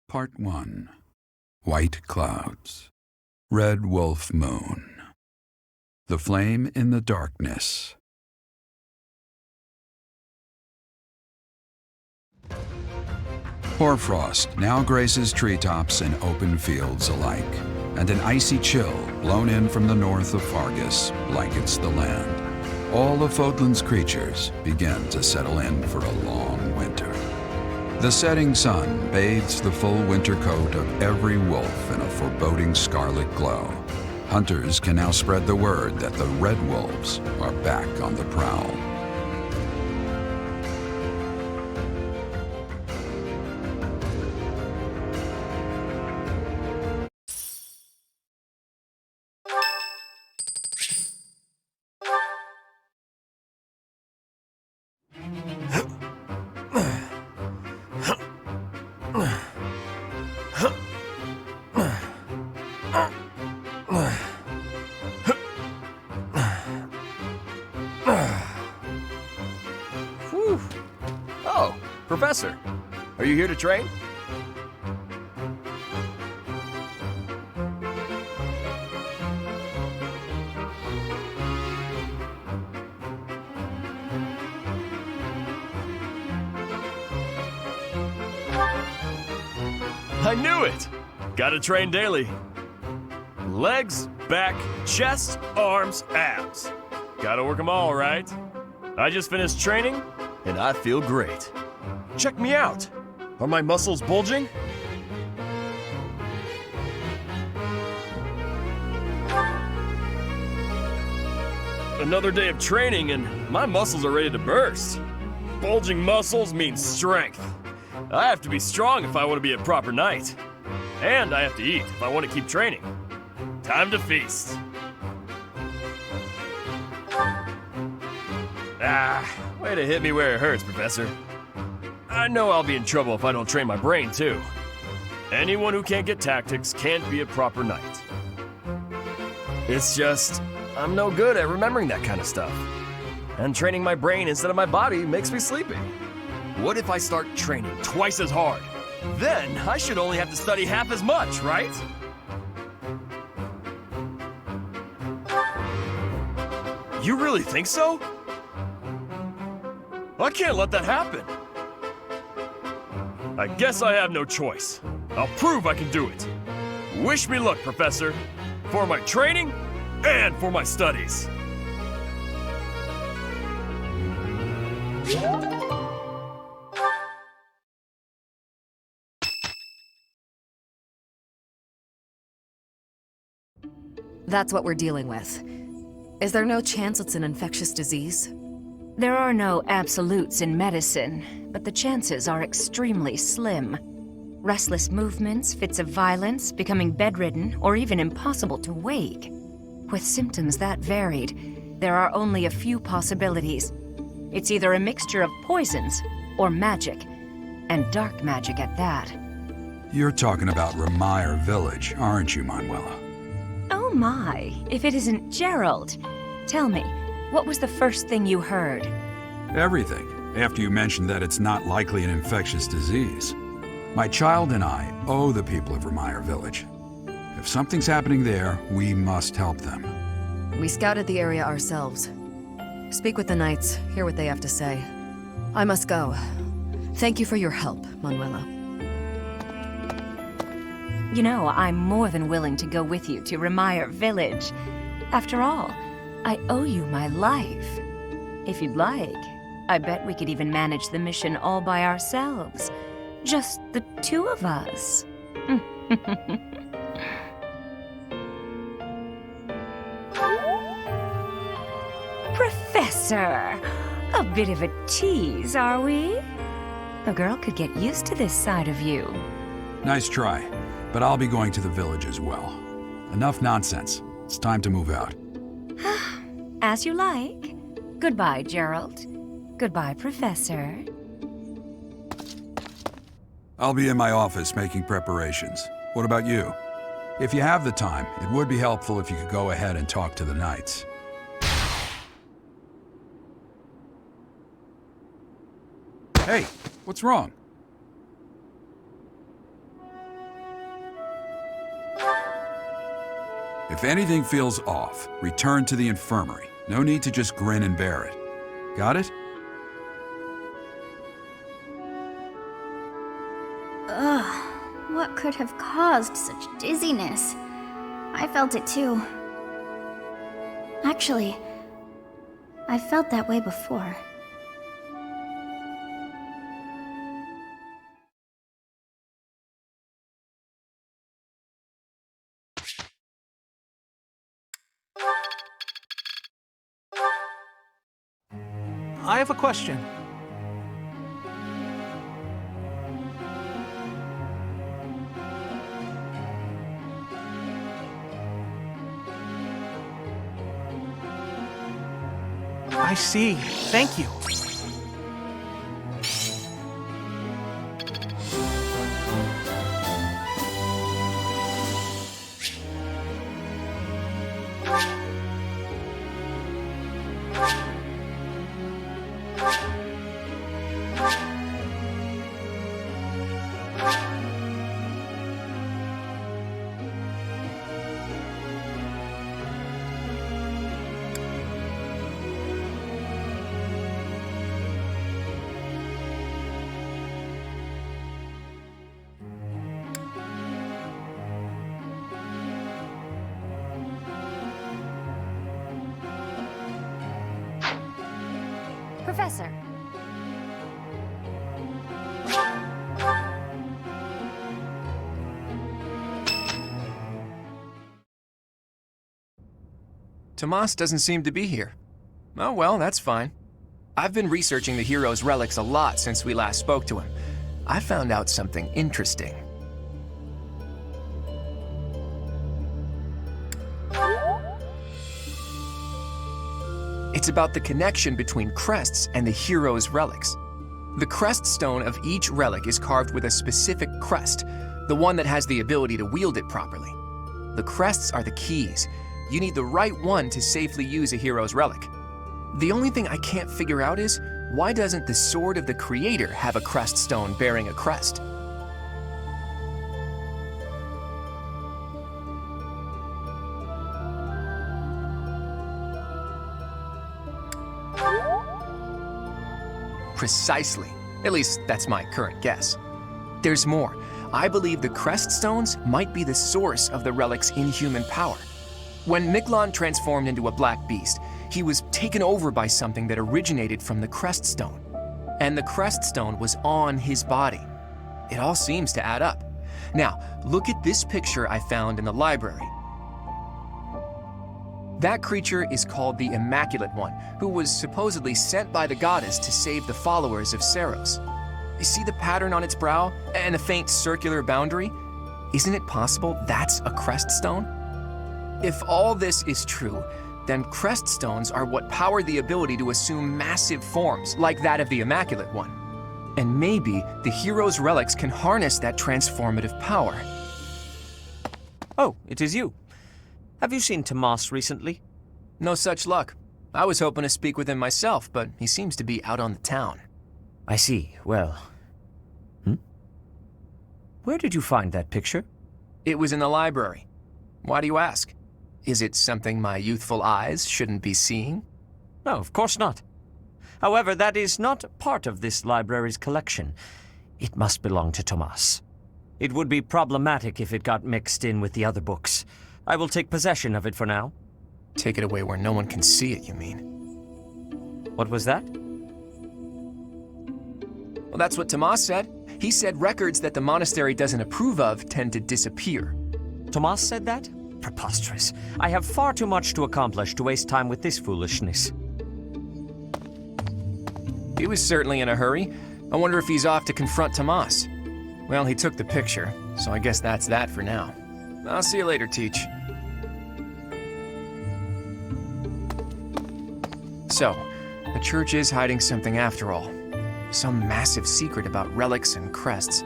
Part 1. White Clouds. Red Wolf Moon. The Flame in the Darkness. Hoarfrost now graces treetops and open fields alike, and an icy chill blown in from the north of Fargus blankets the land. All of Fodlan's creatures begin to settle in for a long winter. The setting sun bathes the full winter coat of every wolf in a foreboding scarlet glow. Hunters can now spread the word that the red wolves are back on the prowl. Whew. Oh, Professor, are you here to train? I knew it! Gotta train daily. Legs, back, chest, arms, abs. Gotta work them all, right? I just finished training, and I feel great. Check me out. Are my muscles bulging? Another day of training, and my muscles are ready to burst. Bulging muscles means strength. I have to be strong if I want to be a proper knight. And I have to eat if I want to keep training. Time to feast. Way to hit me where it hurts, Professor. I know I'll be in trouble if I don't train my brain, too. Anyone who can't get tactics can't be a proper knight. It's just, I'm no good at remembering that kind of stuff. And training my brain instead of my body makes me sleepy. What if I start training twice as hard? Then I should only have to study half as much, right? You really think so? I can't let that happen. I guess I have no choice. I'll prove I can do it. Wish me luck, Professor. For my training and for my studies. That's what we're dealing with. Is there no chance it's an infectious disease? There are no absolutes in medicine, but the chances are extremely slim. Restless movements, fits of violence, becoming bedridden, or even impossible to wake. With symptoms that varied, there are only a few possibilities. It's either a mixture of poisons or magic, and dark magic at that. You're talking about Remire Village, aren't you, Manuela? Oh my, if it isn't Gerald. Tell me, what was the first thing you heard? Everything, after you mentioned that it's not likely an infectious disease. My child and I owe the people of Remire Village. If something's happening there, we must help them. We scouted the area ourselves. Speak with the knights, hear what they have to say. I must go. Thank you for your help, Manuela. You know, I'm more than willing to go with you to Remire Village. After all, I owe you my life. If you'd like, I bet we could even manage the mission all by ourselves. Just the two of us. Professor! A bit of a tease, are we? A girl could get used to this side of you. Nice try, but I'll be going to the village as well. Enough nonsense. It's time to move out. As you like. Goodbye, Gerald. Goodbye, Professor. I'll be in my office making preparations. What about you? If you have the time, it would be helpful if you could go ahead and talk to the knights. Hey, what's wrong? If anything feels off, return to the infirmary. No need to just grin and bear it. Got it? Ugh, what could have caused such dizziness? I felt it too. Actually, I felt that way before. I have a question. I see. Thank you. Professor. Tomas doesn't seem to be here. Oh well, that's fine. I've been researching the hero's relics a lot since we last spoke to him. I found out something interesting. It's about the connection between crests and the hero's relics. The crest stone of each relic is carved with a specific crest, the one that has the ability to wield it properly. The crests are the keys. You need the right one to safely use a hero's relic. The only thing I can't figure out is, why doesn't the Sword of the Creator have a crest stone bearing a crest? Precisely. At least, that's my current guess. There's more. I believe the crest stones might be the source of the relic's inhuman power. When Miklon transformed into a black beast, he was taken over by something that originated from the crest stone. And the crest stone was on his body. It all seems to add up. Now, look at this picture I found in the library. That creature is called the Immaculate One, who was supposedly sent by the goddess to save the followers of Saros. You see the pattern on its brow and the faint circular boundary? Isn't it possible that's a crest stone? If all this is true, then crest stones are what power the ability to assume massive forms, like that of the Immaculate One. And maybe the hero's relics can harness that transformative power. Oh, it is you. Have you seen Tomas recently? No such luck. I was hoping to speak with him myself, but he seems to be out on the town. I see. Well... Where did you find that picture? It was in the library. Why do you ask? Is it something my youthful eyes shouldn't be seeing? No, of course not. However, that is not part of this library's collection. It must belong to Tomas. It would be problematic if it got mixed in with the other books. I will take possession of it for now. Take it away where no one can see it, you mean? What was that? Well, that's what Tomas said. He said records that the monastery doesn't approve of tend to disappear. Tomas said that? Preposterous. I have far too much to accomplish to waste time with this foolishness. He was certainly in a hurry. I wonder if he's off to confront Tomas. Well, he took the picture, so I guess that's that for now. I'll see you later, Teach. So, the church is hiding something after all. Some massive secret about relics and crests.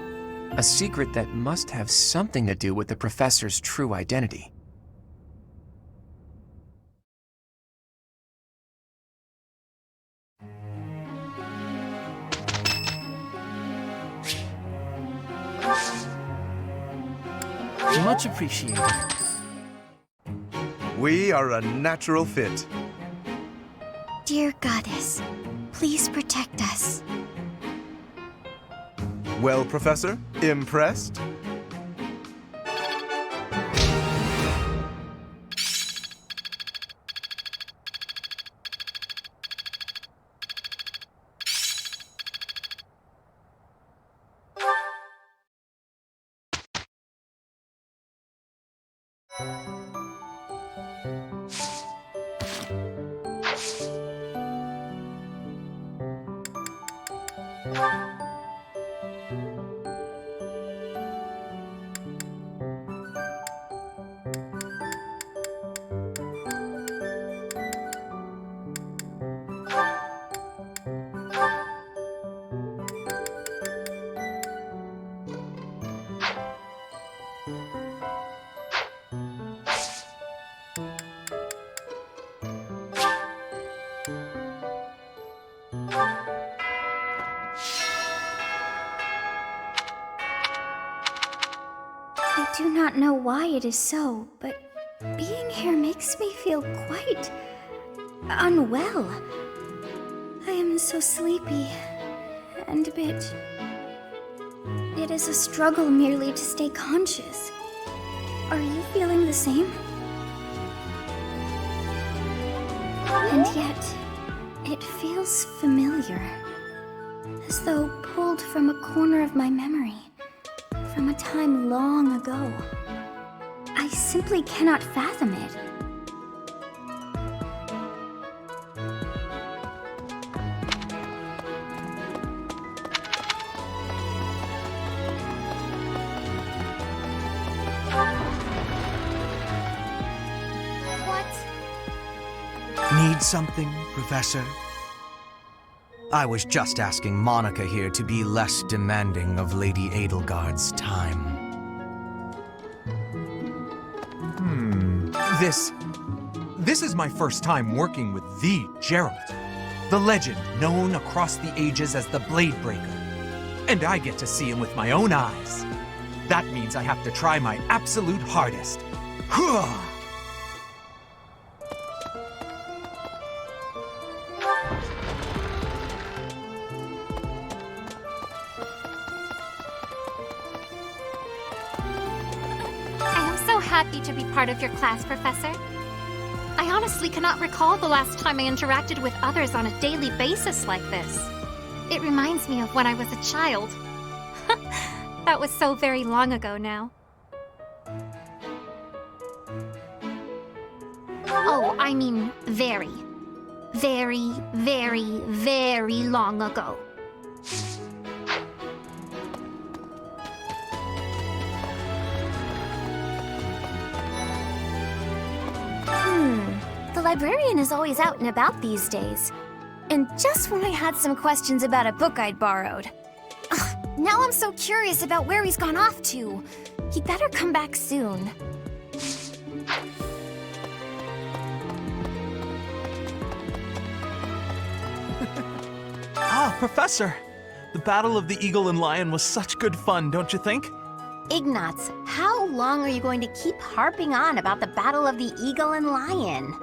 A secret that must have something to do with the professor's true identity. Much appreciated. We are a natural fit. Dear Goddess, please protect us. Well, Professor, impressed? I do not know why it is so, but being here makes me feel quite unwell. I am so sleepy and a bit... It is a struggle merely to stay conscious. Are you feeling the same? And yet, it feels familiar, as though pulled from a corner of my memory, from a time long ago. I simply cannot fathom it. Need something, Professor? I was just asking Monica here to be less demanding of Lady Edelgard's time. This is my first time working with the Gerald, the legend known across the ages as the Blade Breaker. And I get to see him with my own eyes. That means I have to try my absolute hardest. I am so happy to be part of your class, Professor. I honestly cannot recall the last time I interacted with others on a daily basis like this. It reminds me of when I was a child. That was so very long ago now. Oh, I mean very, very, very, very long ago. The librarian is always out and about these days. And just when I had some questions about a book I'd borrowed. Ugh, now I'm so curious about where he's gone off to. He'd better come back soon. Professor! The Battle of the Eagle and Lion was such good fun, don't you think? Ignatz, how long are you going to keep harping on about the Battle of the Eagle and Lion?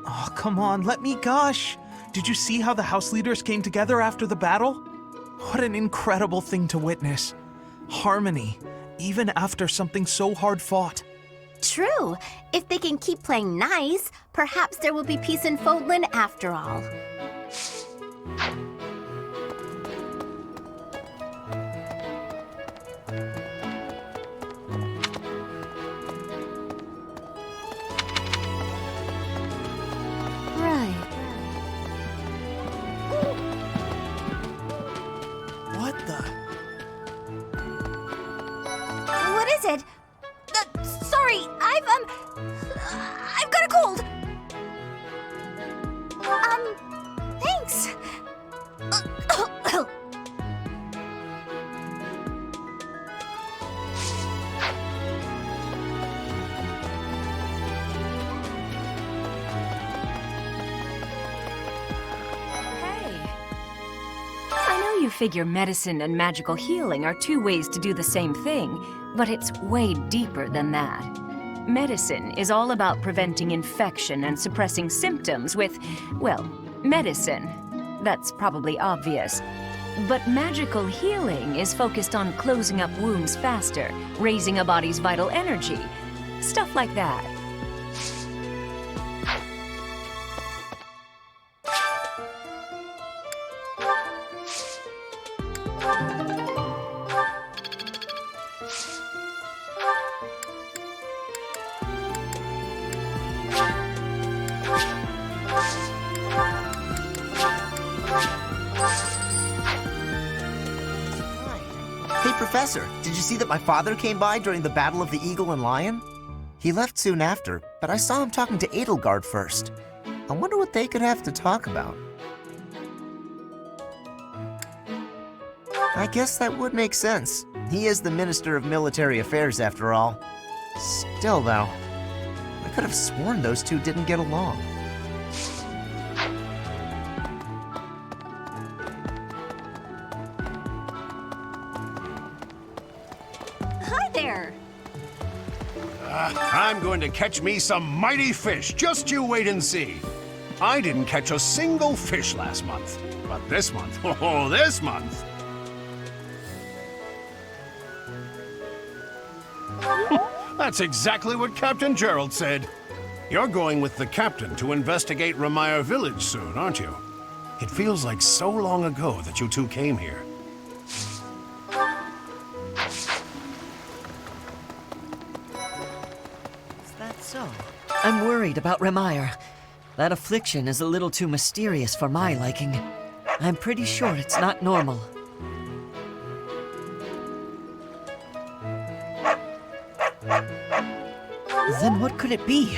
Oh, come on, let me gush. Did you see how the house leaders came together after the battle? What an incredible thing to witness. Harmony, even after something so hard fought. True. If they can keep playing nice, perhaps there will be peace in Fodlan after all. What the? What is it? Sorry, I've got a cold. Thanks. You figure medicine and magical healing are two ways to do the same thing, but it's way deeper than that. Medicine is all about preventing infection and suppressing symptoms with, well, medicine. That's probably obvious. But magical healing is focused on closing up wounds faster, raising a body's vital energy. Stuff like that. Hey, Professor, did you see that my father came by during the Battle of the Eagle and Lion? He left soon after, but I saw him talking to Edelgard first. I wonder what they could have to talk about. I guess that would make sense. He is the Minister of Military Affairs, after all. Still, though, I could have sworn those two didn't get along. Hi there! I'm going to catch me some mighty fish. Just you wait and see. I didn't catch a single fish last month. But this month, oh, this month! That's exactly what Captain Gerald said. You're going with the captain to investigate Ramire Village soon, aren't you? It feels like so long ago that you two came here. Is that so? I'm worried about Ramire. That affliction is a little too mysterious for my liking. I'm pretty sure it's not normal. Then what could it be?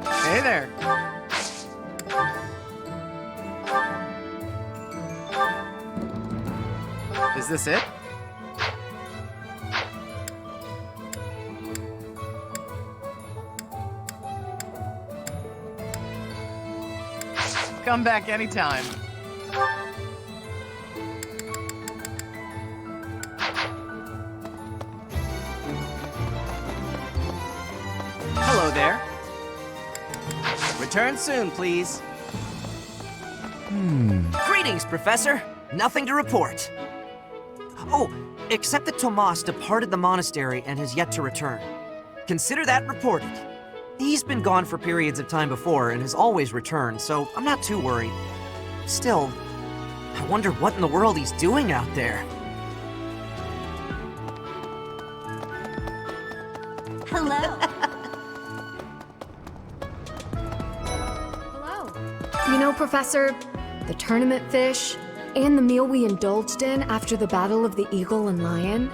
Hey there. Is this it? Come back anytime. Hello there. Return soon, please. Greetings, Professor. Nothing to report. Oh, except that Tomas departed the monastery and has yet to return. Consider that reported. He's been gone for periods of time before and has always returned, so I'm not too worried. Still, I wonder what in the world he's doing out there. Hello. You know, Professor, the tournament fish and the meal we indulged in after the Battle of the Eagle and Lion,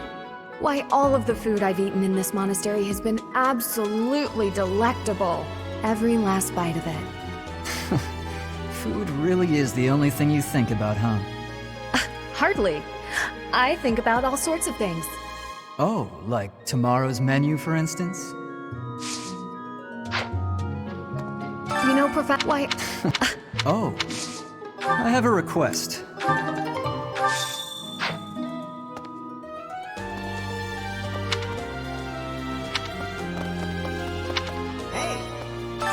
why, all of the food I've eaten in this monastery has been absolutely delectable. Every last bite of it. Food really is the only thing you think about, huh? Hardly. I think about all sorts of things. Oh, like tomorrow's menu, for instance? You know, why... Oh, I have a request.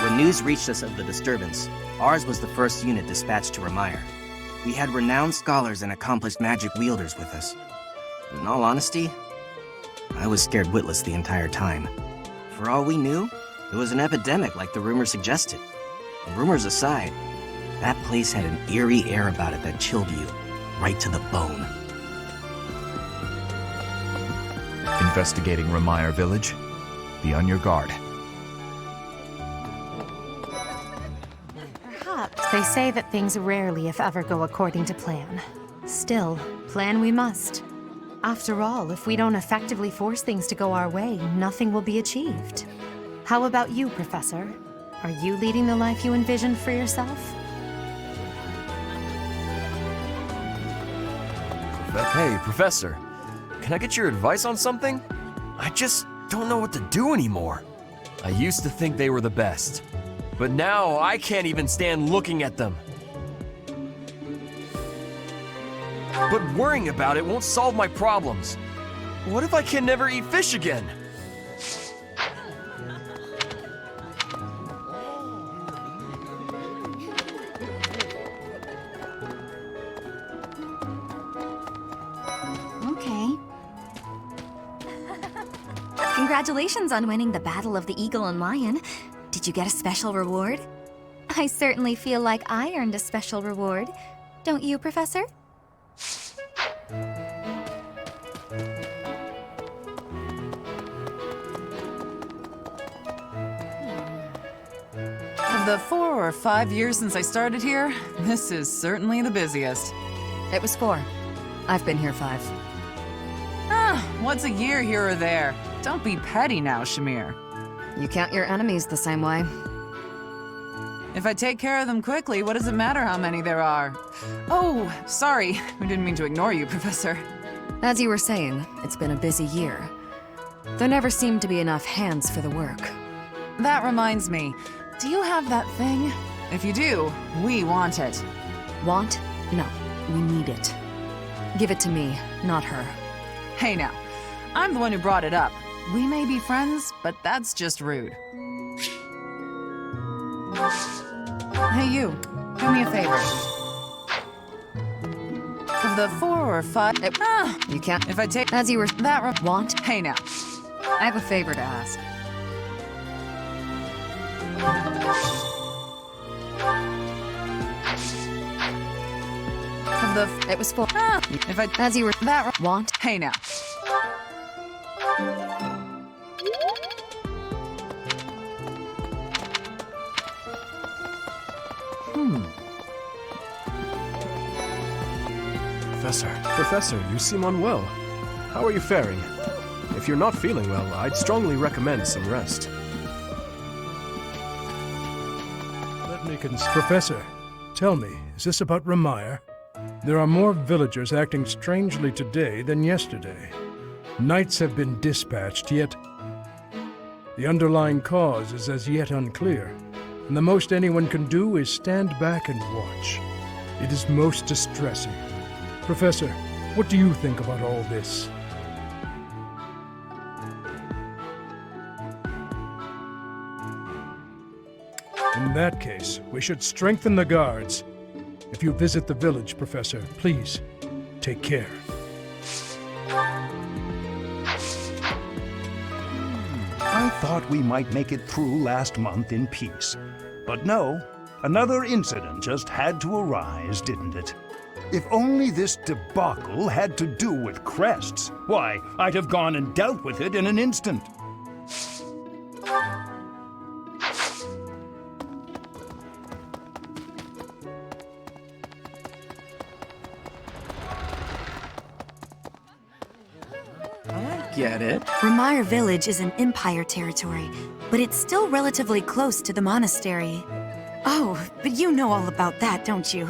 When news reached us of the disturbance, ours was the first unit dispatched to Ramire. We had renowned scholars and accomplished magic wielders with us. In all honesty, I was scared witless the entire time. For all we knew, it was an epidemic like the rumors suggested. And rumors aside, that place had an eerie air about it that chilled you right to the bone. Investigating Ramire Village? Be on your guard. Perhaps they say that things rarely, if ever, go according to plan. Still, plan we must. After all, if we don't effectively force things to go our way, nothing will be achieved. How about you, Professor? Are you leading the life you envisioned for yourself? Hey, Professor. Can I get your advice on something? I just don't know what to do anymore. I used to think they were the best. But now I can't even stand looking at them. But worrying about it won't solve my problems. What if I can never eat fish again? Okay. Congratulations on winning the Battle of the Eagle and Lion. Did you get a special reward? I certainly feel like I earned a special reward. Don't you, Professor? Of the 4 or 5 years since I started here, this is certainly the busiest. It was 4. I've been here 5. What's a year here or there? Don't be petty now, Shamir. You count your enemies the same way. If I take care of them quickly, what does it matter how many there are? Oh, sorry. I didn't mean to ignore you, Professor. As you were saying, it's been a busy year. There never seemed to be enough hands for the work. That reminds me. Do you have that thing? If you do, we want it. Want? No. We need it. Give it to me, not her. Hey now. I'm the one who brought it up. We may be friends, but that's just rude. Hey you, do me a favor. Of the 4 or 5... You can't... If I take... As you were... Want? Hey now. I have a favor to ask. Of the... It was 4. If I... As you were... Want? Hey now. Professor, you seem unwell. How are you faring? If you're not feeling well, I'd strongly recommend some rest. Let me Professor, tell me, is this about Remire? There are more villagers acting strangely today than yesterday. Knights have been dispatched, yet the underlying cause is as yet unclear, and the most anyone can do is stand back and watch. It is most distressing. Professor, what do you think about all this? In that case, we should strengthen the guards. If you visit the village, Professor, please, take care. I thought we might make it through last month in peace. But no, another incident just had to arise, didn't it? If only this debacle had to do with crests, why, I'd have gone and dealt with it in an instant. Get it? Remire Village is an Empire territory, but it's still relatively close to the monastery. Oh, but you know all about that, don't you?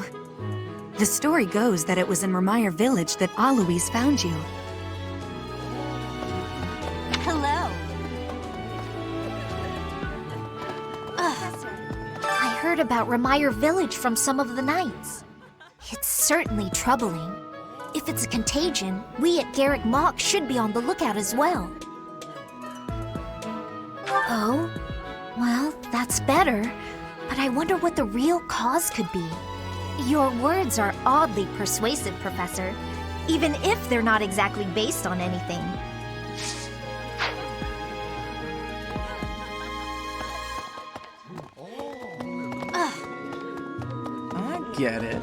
The story goes that it was in Remire Village that Alois found you. Hello. I heard about Remire Village from some of the knights. It's certainly troubling. If it's a contagion, we at Garrick Mock should be on the lookout as well. Oh? Well, that's better. But I wonder what the real cause could be. Your words are oddly persuasive, Professor, even if they're not exactly based on anything. I get it.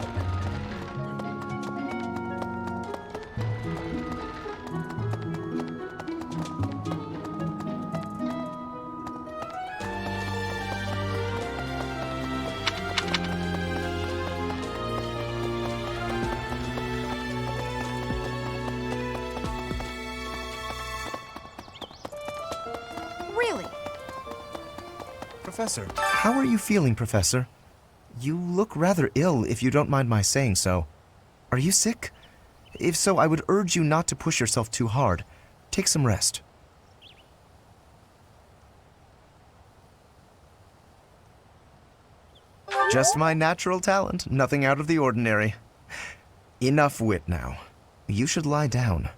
Professor, how are you feeling, Professor? You look rather ill, if you don't mind my saying so. Are you sick? If so, I would urge you not to push yourself too hard. Take some rest. Just my natural talent, nothing out of the ordinary. Enough wit now. You should lie down.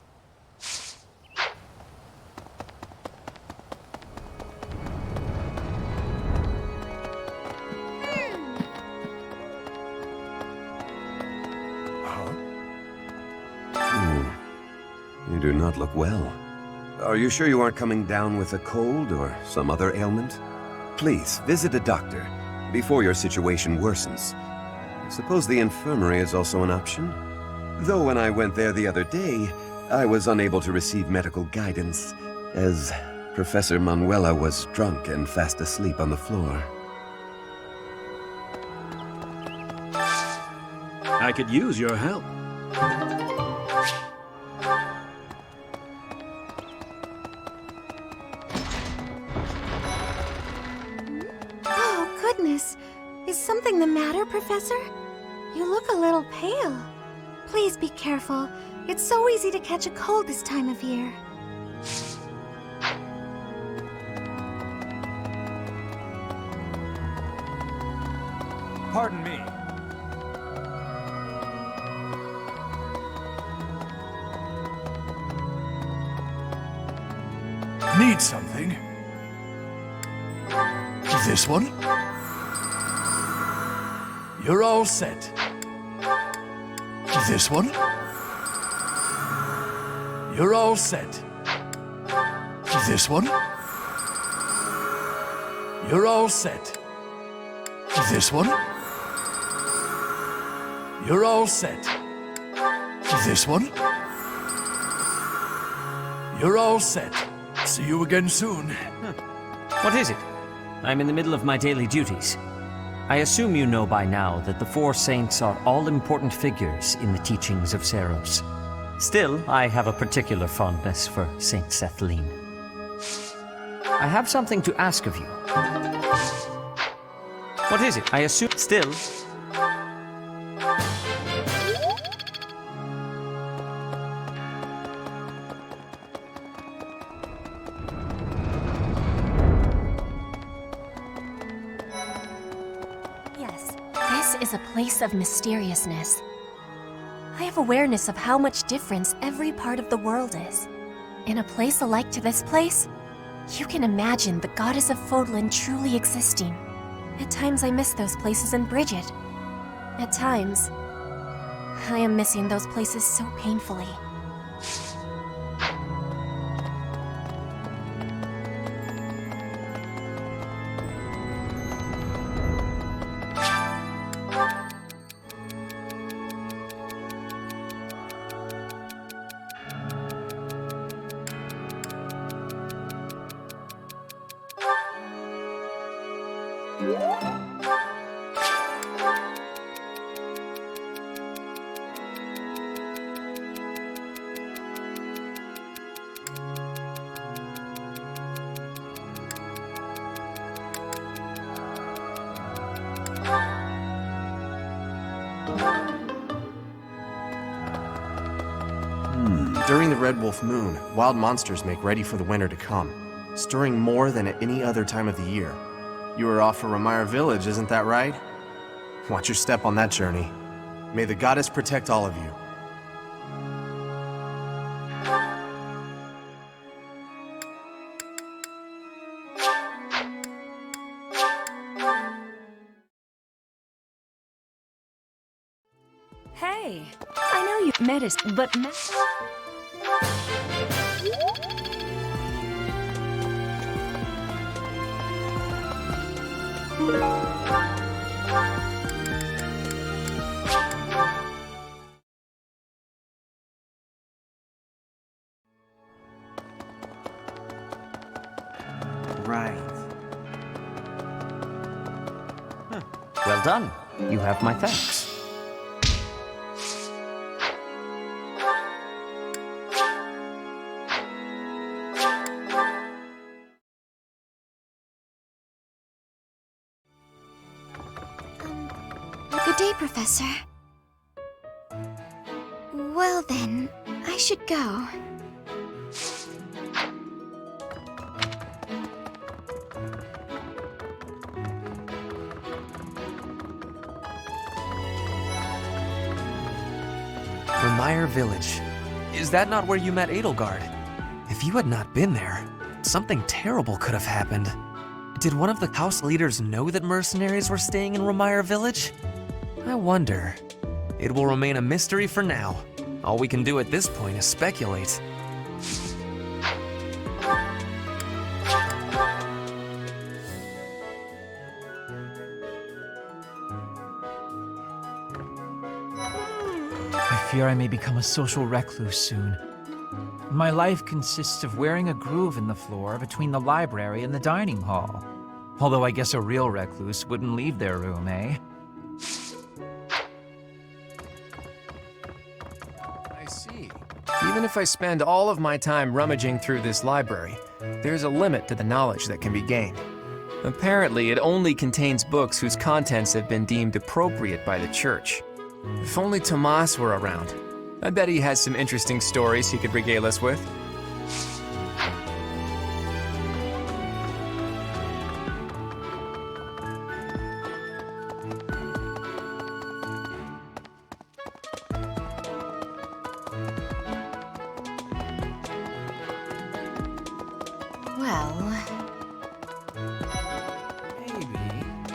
You do not look well. Are you sure you aren't coming down with a cold or some other ailment? Please, visit a doctor before your situation worsens. I suppose the infirmary is also an option. Though when I went there the other day, I was unable to receive medical guidance, as Professor Manuela was drunk and fast asleep on the floor. I could use your help. Oh, goodness. Is something the matter, Professor? You look a little pale. Please be careful. It's so easy to catch a cold this time of year. Pardon me. Need something? This one? You're all set. This one? You're all set. This one? You're all set. This one? You're all set. This one? You're all set. See you again soon. What is it? I'm in the middle of my daily duties. I assume you know by now that the four saints are all-important figures in the teachings of Seros. Still, I have a particular fondness for Saint Sethlene. I have something to ask of you. What is it? I assume... Still... Yes, this is a place of mysteriousness. I have awareness of how much difference every part of the world is. In a place alike to this place, you can imagine the goddess of Fodlan truly existing. At times I miss those places in Bridget. At times, I am missing those places so painfully. During the Red Wolf Moon, wild monsters make ready for the winter to come, stirring more than at any other time of the year. You are off for Ramire Village, isn't that right? Watch your step on that journey. May the goddess protect all of you. Hey, I know you medicine, but Right. Well done. You have my thanks. Good day, Professor. Well then, I should go. Remire Village. Is that not where you met Edelgard? If you had not been there, something terrible could have happened. Did one of the house leaders know that mercenaries were staying in Remire Village? I wonder. It will remain a mystery for now. All we can do at this point is speculate. I fear I may become a social recluse soon. My life consists of wearing a groove in the floor between the library and the dining hall. Although I guess a real recluse wouldn't leave their room, eh? I see. Even if I spend all of my time rummaging through this library, there's a limit to the knowledge that can be gained. Apparently, it only contains books whose contents have been deemed appropriate by the church. If only Tomas were around. I bet he has some interesting stories he could regale us with.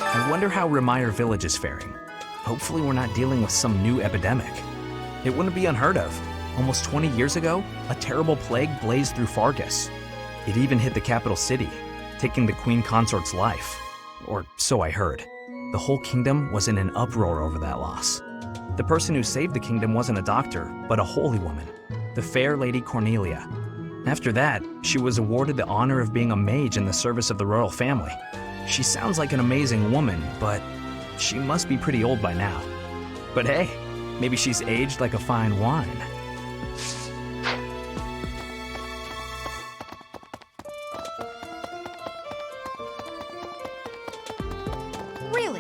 I wonder how Remire Village is faring. Hopefully we're not dealing with some new epidemic. It wouldn't be unheard of. Almost 20 years ago, a terrible plague blazed through Fargus. It even hit the capital city, taking the queen consort's life. Or so I heard. The whole kingdom was in an uproar over that loss. The person who saved the kingdom wasn't a doctor, but a holy woman, the fair Lady Cornelia. After that, she was awarded the honor of being a mage in the service of the royal family. She sounds like an amazing woman, but she must be pretty old by now. But hey, maybe she's aged like a fine wine. Really?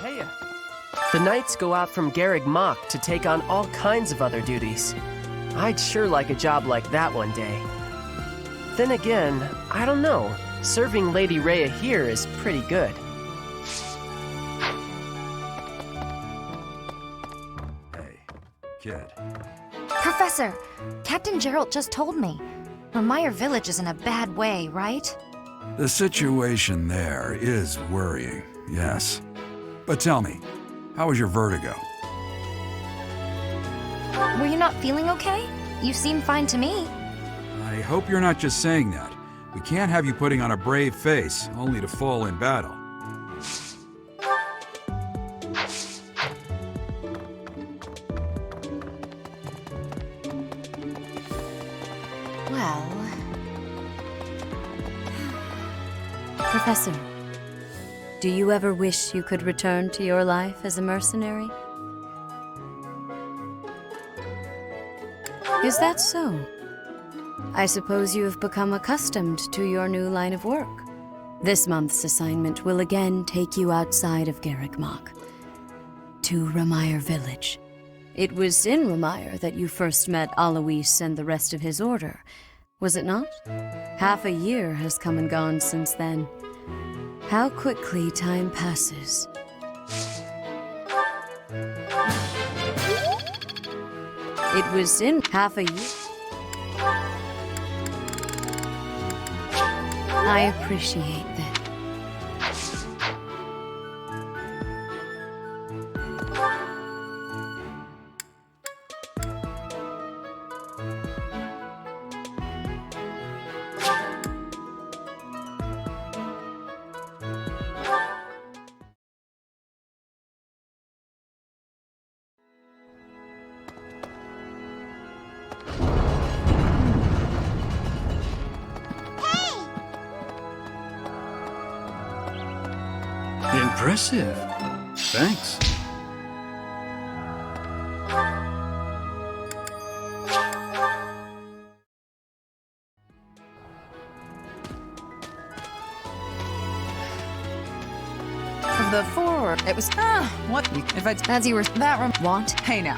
Hey, the knights go out from Garreg Mach to take on all kinds of other duties. I'd sure like a job like that one day. Then again, I don't know. Serving Lady Rhea here is pretty good. Kid. Professor, Captain Gerald just told me. Remire Village is in a bad way, right? The situation there is worrying, yes. But tell me, how was your vertigo? Were you not feeling okay? You seem fine to me. I hope you're not just saying that. We can't have you putting on a brave face, only to fall in battle. Well... Professor, do you ever wish you could return to your life as a mercenary? Is that so? I suppose you have become accustomed to your new line of work. This month's assignment will again take you outside of Garreg Mach, to Remire Village. It was in Remire that you first met Alois and the rest of his order, was it not? Half a year has come and gone since then. How quickly time passes. It was in half a year. I appreciate that. Impressive. Thanks. The four, it was, what, if I, as you were, that want, hey now.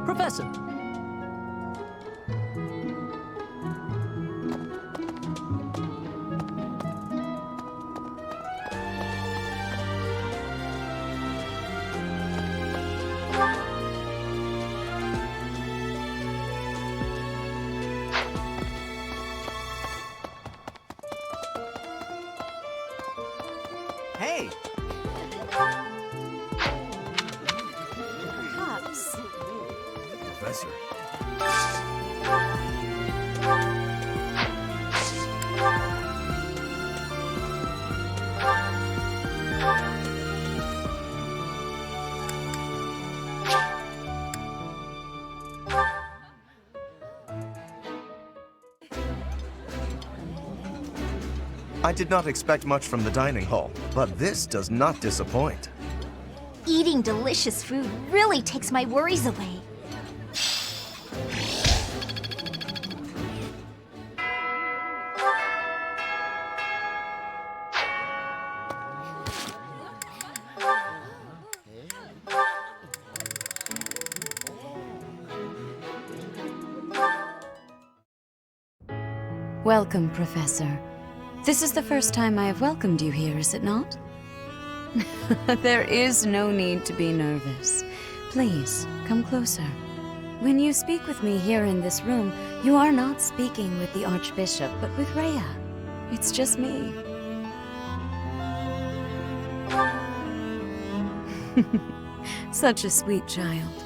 Professor. Hey! Perhaps. Professor. I did not expect much from the dining hall, but this does not disappoint. Eating delicious food really takes my worries away. Welcome, Professor. This is the first time I have welcomed you here, is it not? There is no need to be nervous. Please, come closer. When you speak with me here in this room, you are not speaking with the Archbishop, but with Rhea. It's just me. Such a sweet child.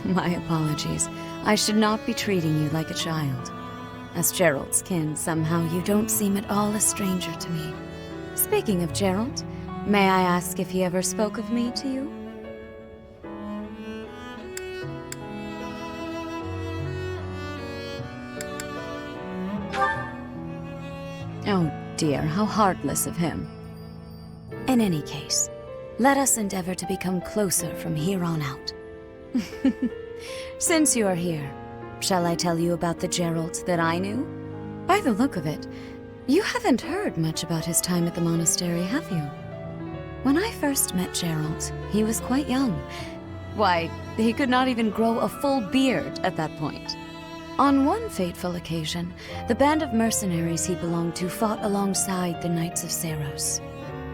My apologies. I should not be treating you like a child. As Gerald's kin, somehow you don't seem at all a stranger to me. Speaking of Gerald, may I ask if he ever spoke of me to you? Oh dear, how heartless of him. In any case, let us endeavor to become closer from here on out. Since you are here, shall I tell you about the Gerald that I knew? By the look of it, you haven't heard much about his time at the monastery, have you? When I first met Gerald, he was quite young. Why, he could not even grow a full beard at that point. On one fateful occasion, the band of mercenaries he belonged to fought alongside the Knights of Seiros.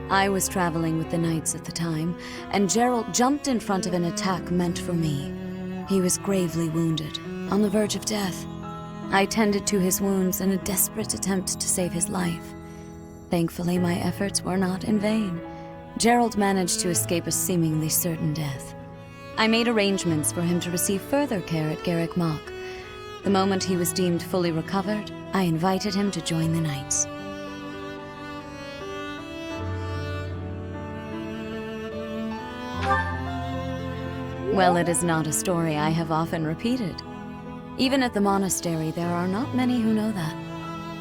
I was traveling with the Knights at the time, and Gerald jumped in front of an attack meant for me. He was gravely wounded, on the verge of death. I tended to his wounds in a desperate attempt to save his life. Thankfully, my efforts were not in vain. Gerald managed to escape a seemingly certain death. I made arrangements for him to receive further care at Garrick Mach. The moment he was deemed fully recovered, I invited him to join the Knights. Well, it is not a story I have often repeated. Even at the monastery, there are not many who know that.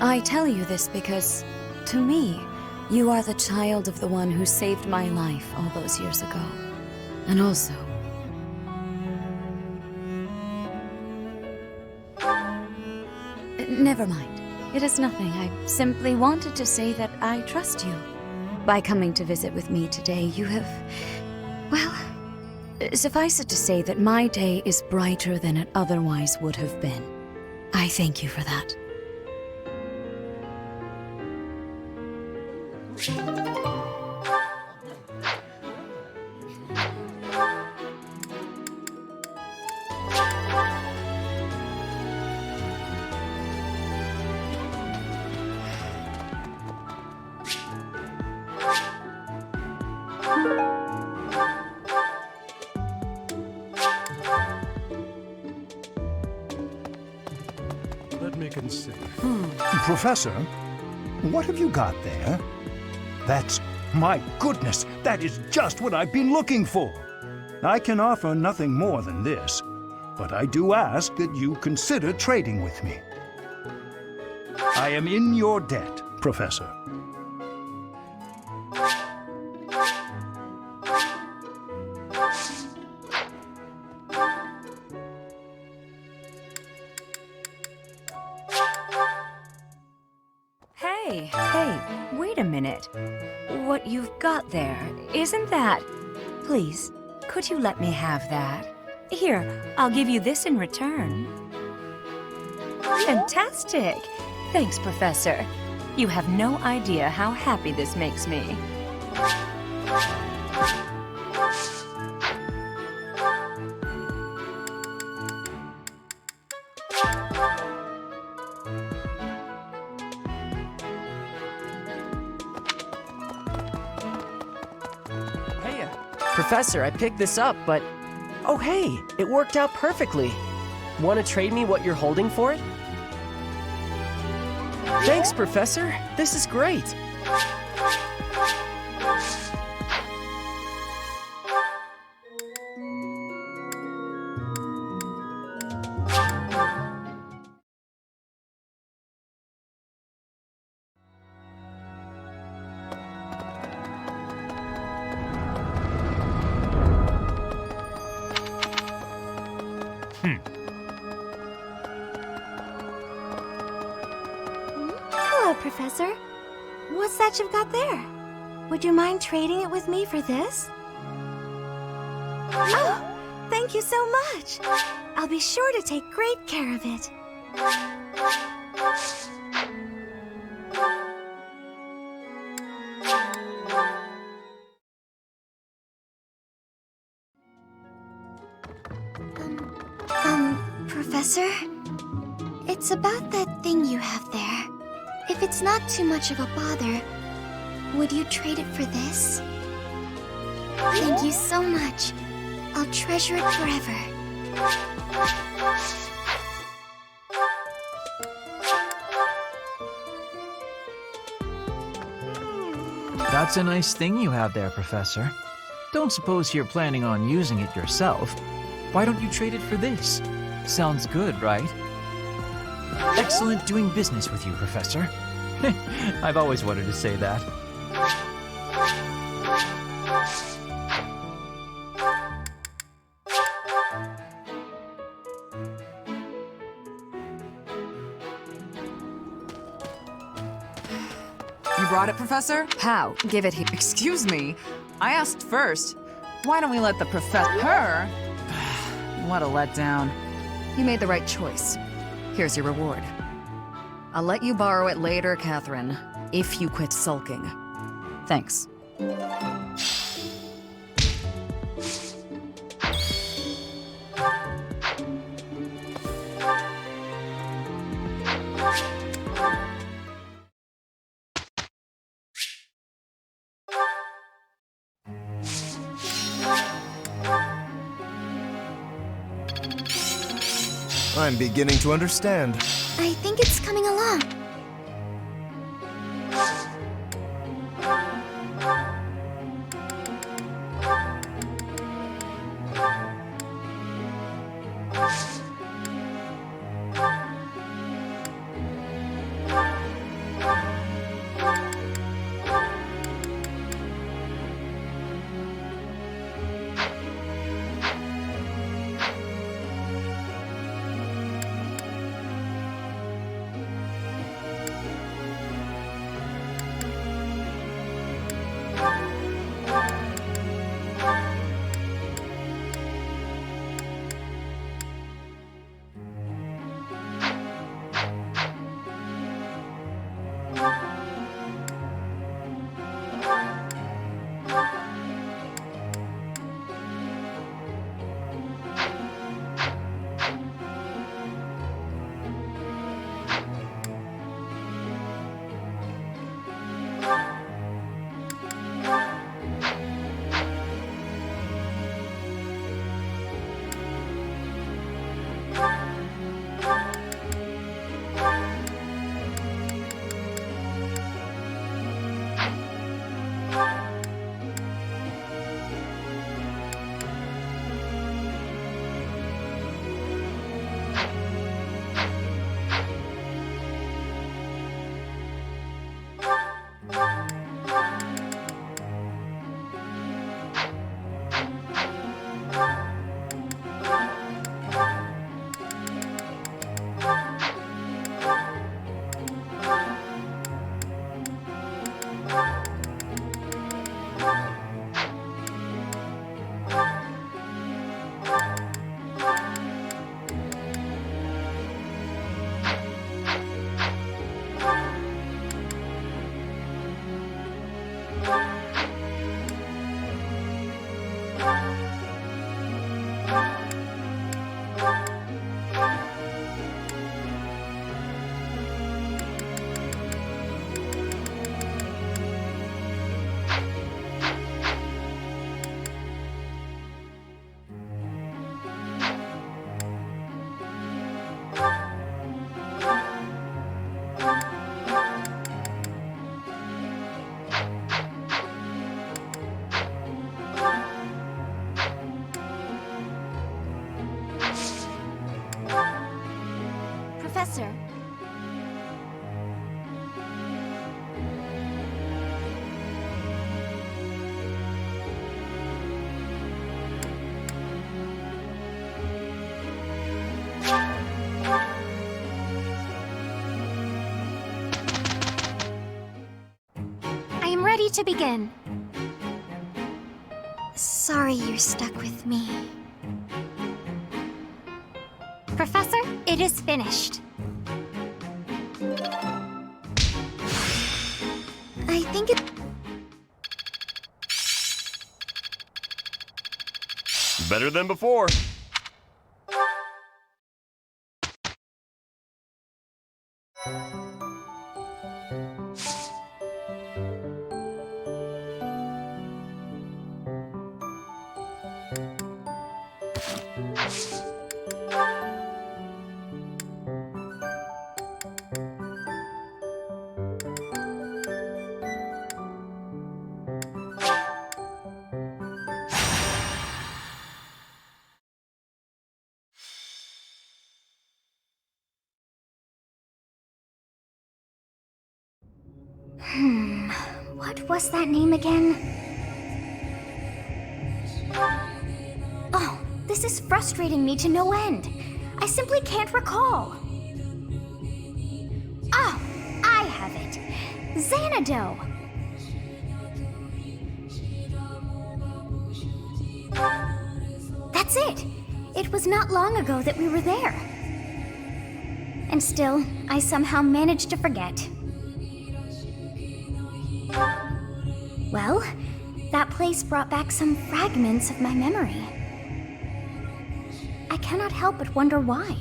I tell you this because, to me, you are the child of the one who saved my life all those years ago. And also... Never mind. It is nothing. I simply wanted to say that I trust you. By coming to visit with me today, you have... well... suffice it to say that my day is brighter than it otherwise would have been. I thank you for that. Let me consider. Professor, what have you got there? That's... my goodness, that is just what I've been looking for. I can offer nothing more than this, but I do ask that you consider trading with me. I am in your debt, Professor. Hey, wait a minute. What you've got there, isn't that... Please, could you let me have that? Here, I'll give you this in return. Fantastic! Thanks, Professor. You have no idea how happy this makes me. Professor, I picked this up, but... Oh hey, it worked out perfectly. Want to trade me what you're holding for it? Thanks, Professor. This is great. Hello, Professor. What's that you've got there? Would you mind trading it with me for this? Oh, thank you so much. I'll be sure to take great care of it. Professor? It's about that thing you have there. If it's not too much of a bother, would you trade it for this? Thank you so much. I'll treasure it forever. That's a nice thing you have there, Professor. Don't suppose you're planning on using it yourself. Why don't you trade it for this? Sounds good, right? Excellent doing business with you, Professor. I've always wanted to say that. You brought it, Professor? How? Give it here. Excuse me. I asked first. Why don't we let the professor... What a letdown. You made the right choice. Here's your reward. I'll let you borrow it later, Catherine, if you quit sulking. Thanks. I'm beginning to understand. I think it's coming along. to begin. Sorry you're stuck with me. Professor, it is finished. I think it... Better than before. What was that name again? Oh, this is frustrating me to no end. I simply can't recall. Oh, I have it. Xanadu. That's it. It was not long ago that we were there. And still, I somehow managed to forget. Well, that place brought back some fragments of my memory. I cannot help but wonder why.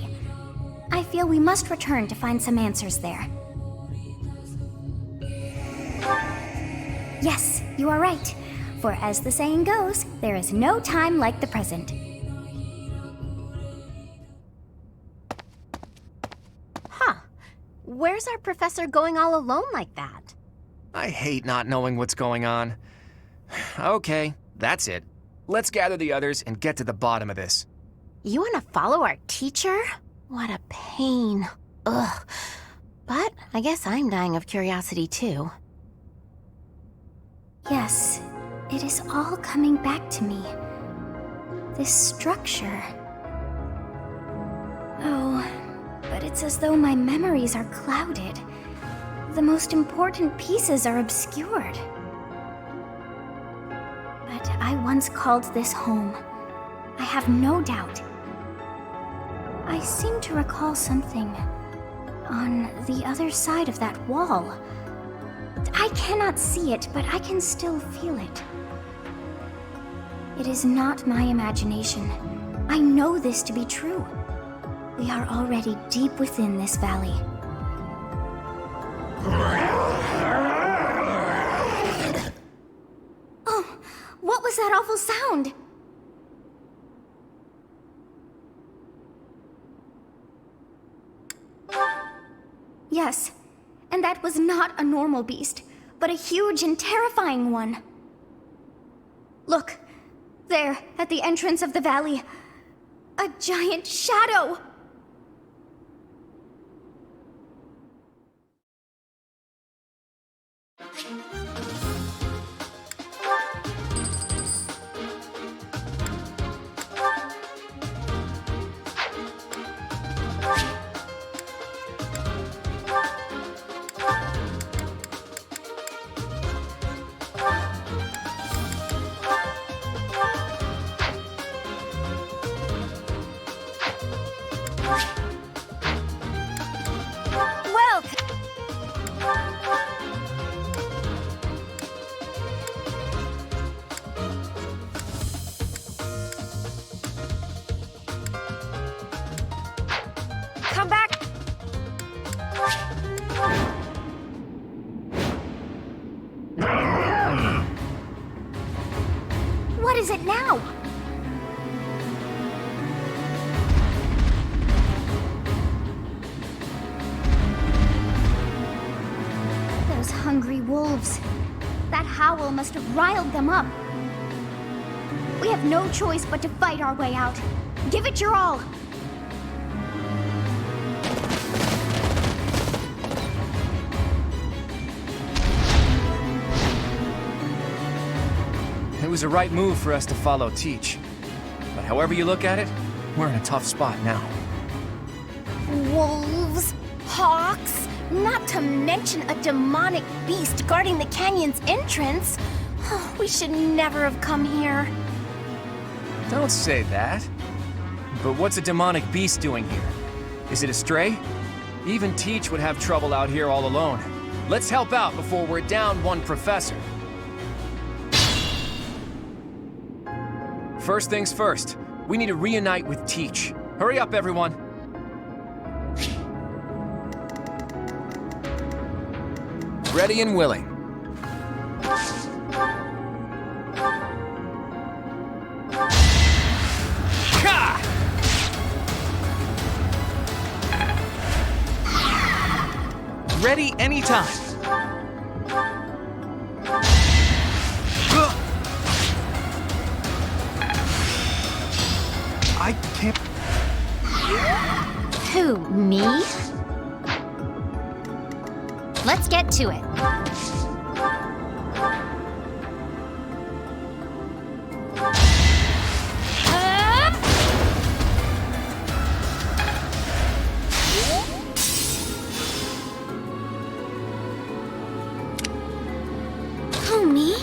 I feel we must return to find some answers there. Yes, you are right. For as the saying goes, there is no time like the present. Huh. Where's our professor going all alone like that? I hate not knowing what's going on. Okay, that's it. Let's gather the others and get to the bottom of this. You want to follow our teacher? What a pain. Ugh. But I guess I'm dying of curiosity too. Yes, it is all coming back to me. This structure. Oh, but it's as though my memories are clouded. The most important pieces are obscured. But I once called this home. I have no doubt. I seem to recall something on the other side of that wall. I cannot see it, but I can still feel it. It is not my imagination. I know this to be true. We are already deep within this valley. Oh, what was that awful sound? Yes, and that was not a normal beast, but a huge and terrifying one. Look, there, at the entrance of the valley, a giant shadow! Come back! What is it now? Those hungry wolves. That howl must have riled them up. We have no choice but to fight our way out. Give it your all. It was a right move for us to follow Teach. But however you look at it, we're in a tough spot now. Wolves, hawks, Not to mention a demonic beast guarding the canyon's entrance. Oh, we should never have come here. Don't say that. But what's a demonic beast doing here? Is it a stray? Even Teach would have trouble out here all alone. Let's help out before we're down one professor. First things first, we need to reunite with Teach. Hurry up, everyone. Ready and willing. Ready anytime. I can't... Who, me? Let's get to it. Who, me?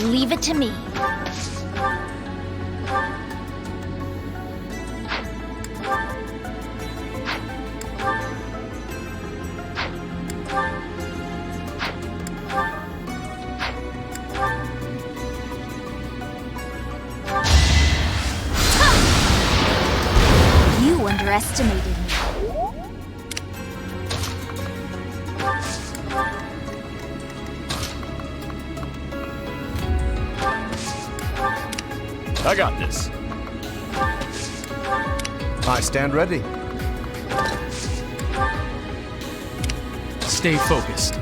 Leave it to me. You underestimated me. I got this. I stand ready. Stay focused.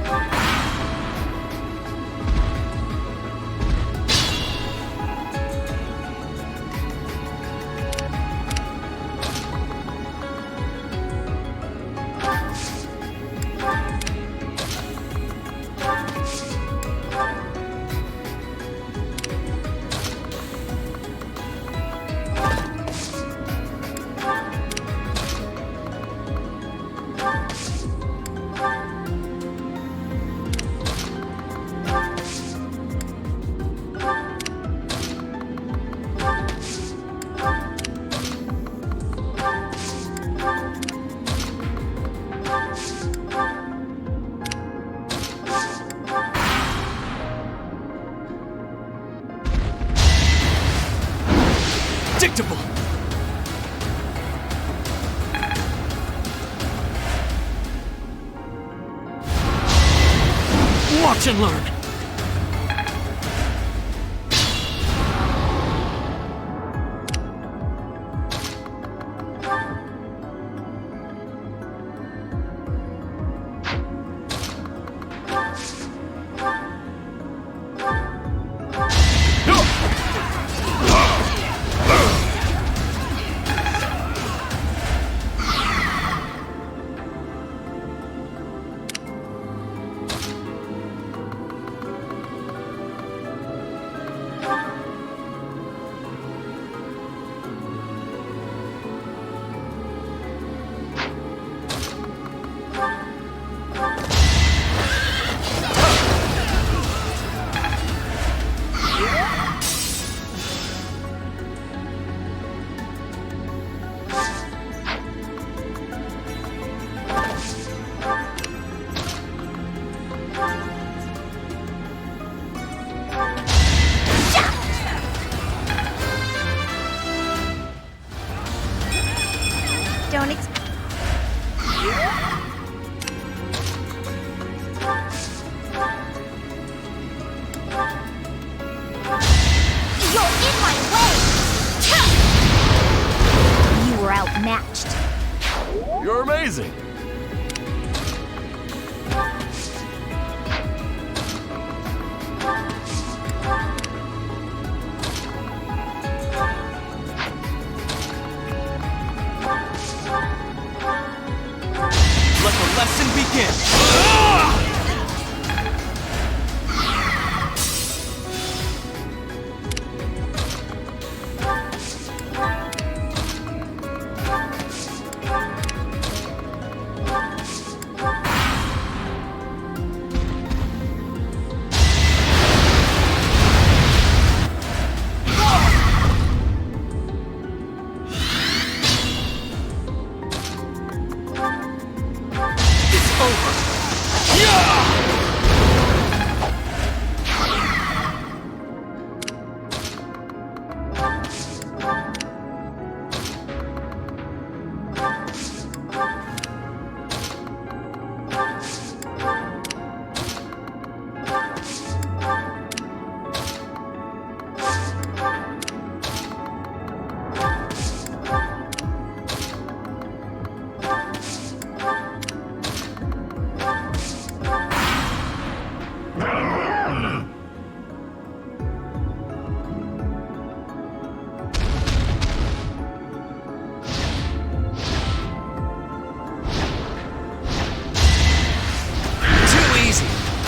Predictable. Watch and learn. Don't You're in my way! You were outmatched. You're amazing. Let the lesson begin. over. Yeah!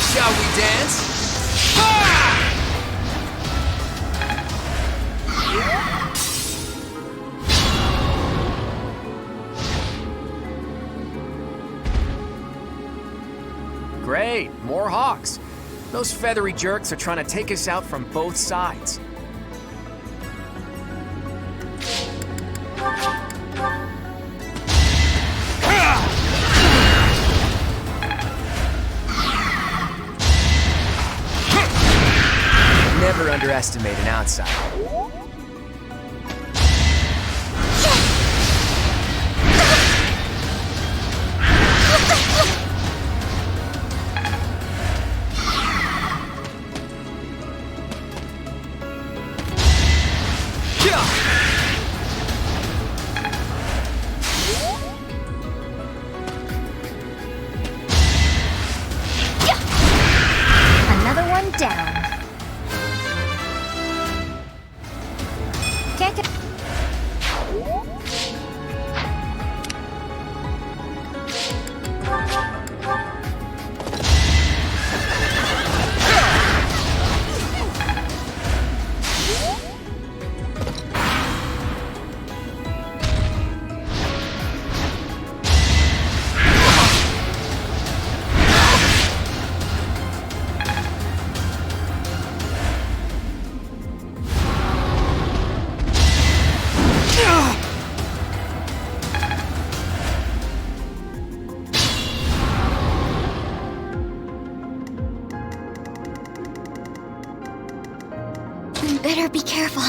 Shall we dance? Great, more hawks. Those feathery jerks are trying to take us out from both sides. Never underestimate an outsider. Another one down. Can't get... Better be careful.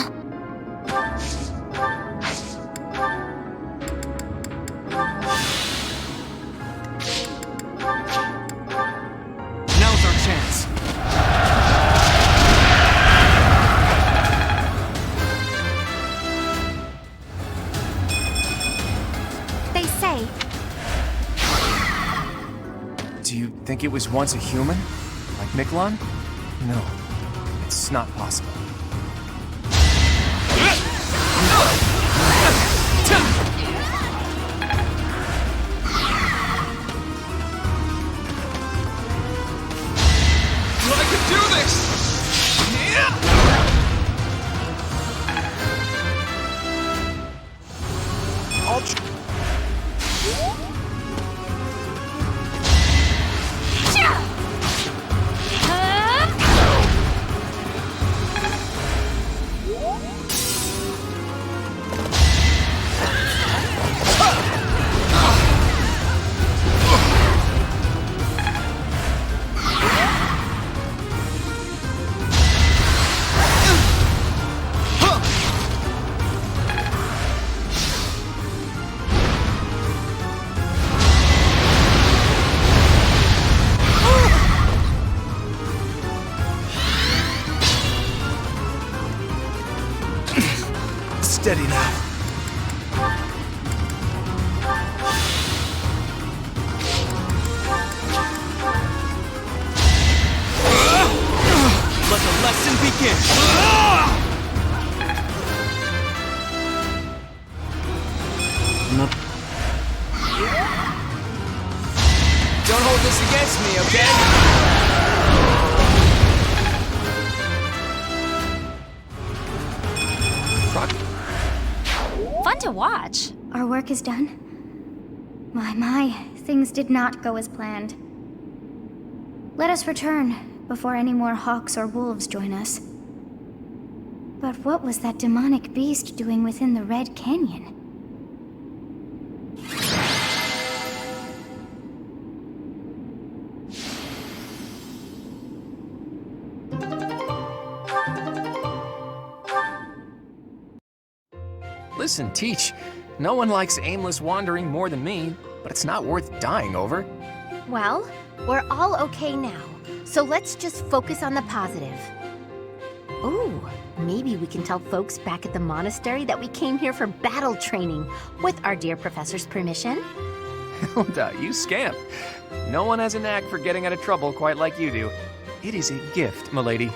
Now's our chance. They say. Do you think it was once a human? Like Miklon? No, it's not possible. I can do this! Steady now. Let the lesson begin! Don't hold this against me, okay? Fun to watch. Our work is done. My, things did not go as planned. Let us return before any more hawks or wolves join us. But what was that demonic beast doing within the Red Canyon? Listen, Teach, no one likes aimless wandering more than me, but it's not worth dying over. Well, we're all okay now, so let's just focus on the positive. Ooh, maybe we can tell folks back at the monastery that we came here for battle training, with our dear professor's permission. Hilda, you scamp. No one has a knack for getting out of trouble quite like you do. It is a gift, milady.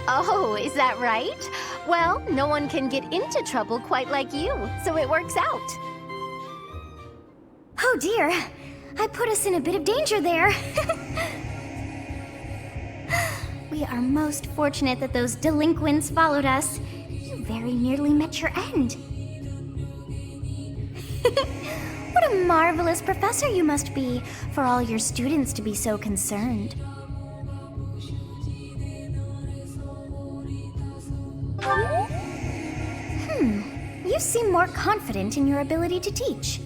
Oh, is that right? Well, no one can get into trouble quite like you, so it works out. Oh dear, I put us in a bit of danger there. We are most fortunate that those delinquents followed us. You very nearly met your end. What a marvelous professor you must be for all your students to be so concerned. You seem more confident in your ability to teach.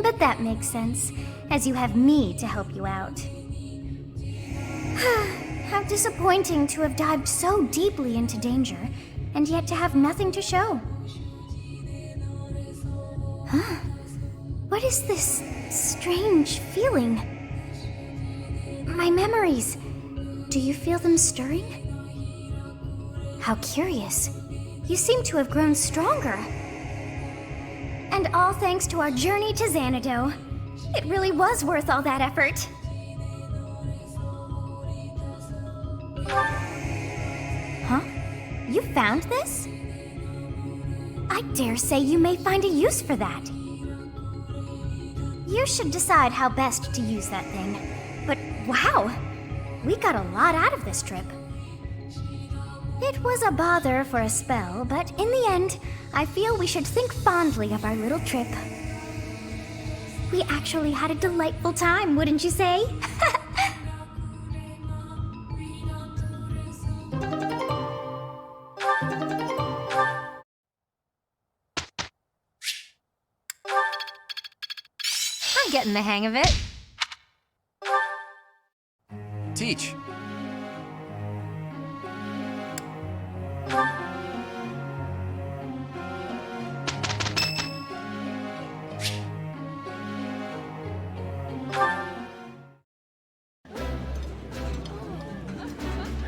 But that makes sense, as you have me to help you out. How disappointing to have dived so deeply into danger, and yet to have nothing to show. Huh? What is this strange feeling? My memories. Do you feel them stirring? How curious. You seem to have grown stronger. And all thanks to our journey to Xanadu. It really was worth all that effort. Huh? You found this? I dare say you may find a use for that. You should decide how best to use that thing. But wow, we got a lot out of this trip. It was a bother for a spell, but in the end, I feel we should think fondly of our little trip. We actually had a delightful time, wouldn't you say? I'm getting the hang of it. Teach.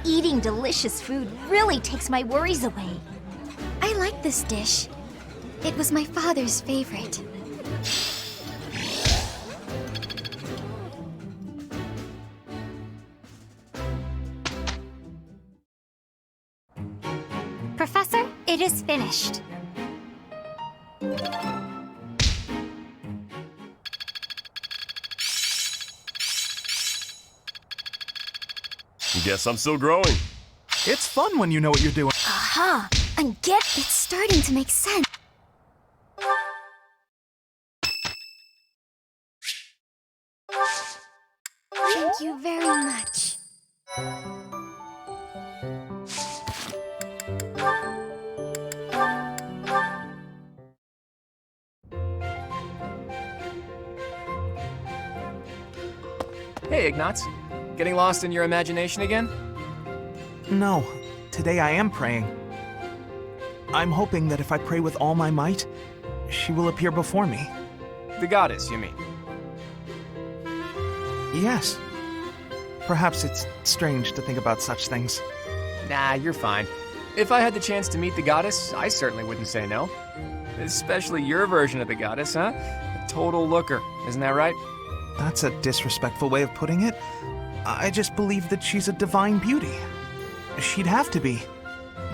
Eating delicious food really takes my worries away. I like this dish. It was my father's favorite. Professor, it is finished. Guess I'm still growing. It's fun when you know what you're doing. Aha! And it's starting to make sense. Thank you very much. Hey, Ignatz. Getting lost in your imagination again? No, today I am praying. I'm hoping that if I pray with all my might, she will appear before me. The goddess, you mean? Yes. Perhaps it's strange to think about such things. Nah, you're fine. If I had the chance to meet the goddess, I certainly wouldn't say no. Especially your version of the goddess, huh? A total looker, isn't that right? That's a disrespectful way of putting it. I just believe that she's a divine beauty. She'd have to be,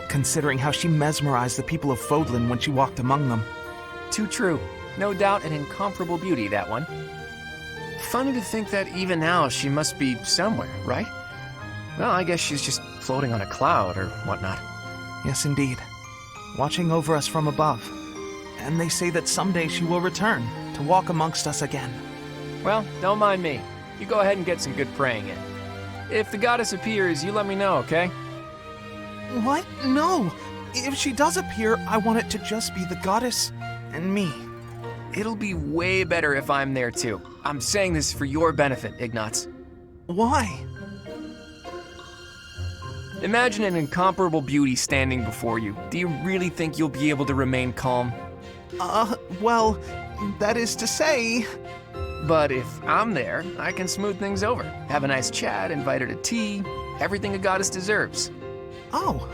considering how she mesmerized the people of Fodlan when she walked among them. Too true. No doubt an incomparable beauty, that one. Funny to think that even now she must be somewhere, right? Well, I guess she's just floating on a cloud or whatnot. Yes, indeed. Watching over us from above. And they say that someday she will return to walk amongst us again. Well, don't mind me. You go ahead and get some good praying in. If the goddess appears, you let me know, okay? What? No! If she does appear, I want it to just be the goddess and me. It'll be way better if I'm there too. I'm saying this for your benefit, Ignatz. Why? Imagine an incomparable beauty standing before you. Do you really think you'll be able to remain calm? Well, that is to say... But if I'm there, I can smooth things over. Have a nice chat, invite her to tea, everything a goddess deserves. Oh,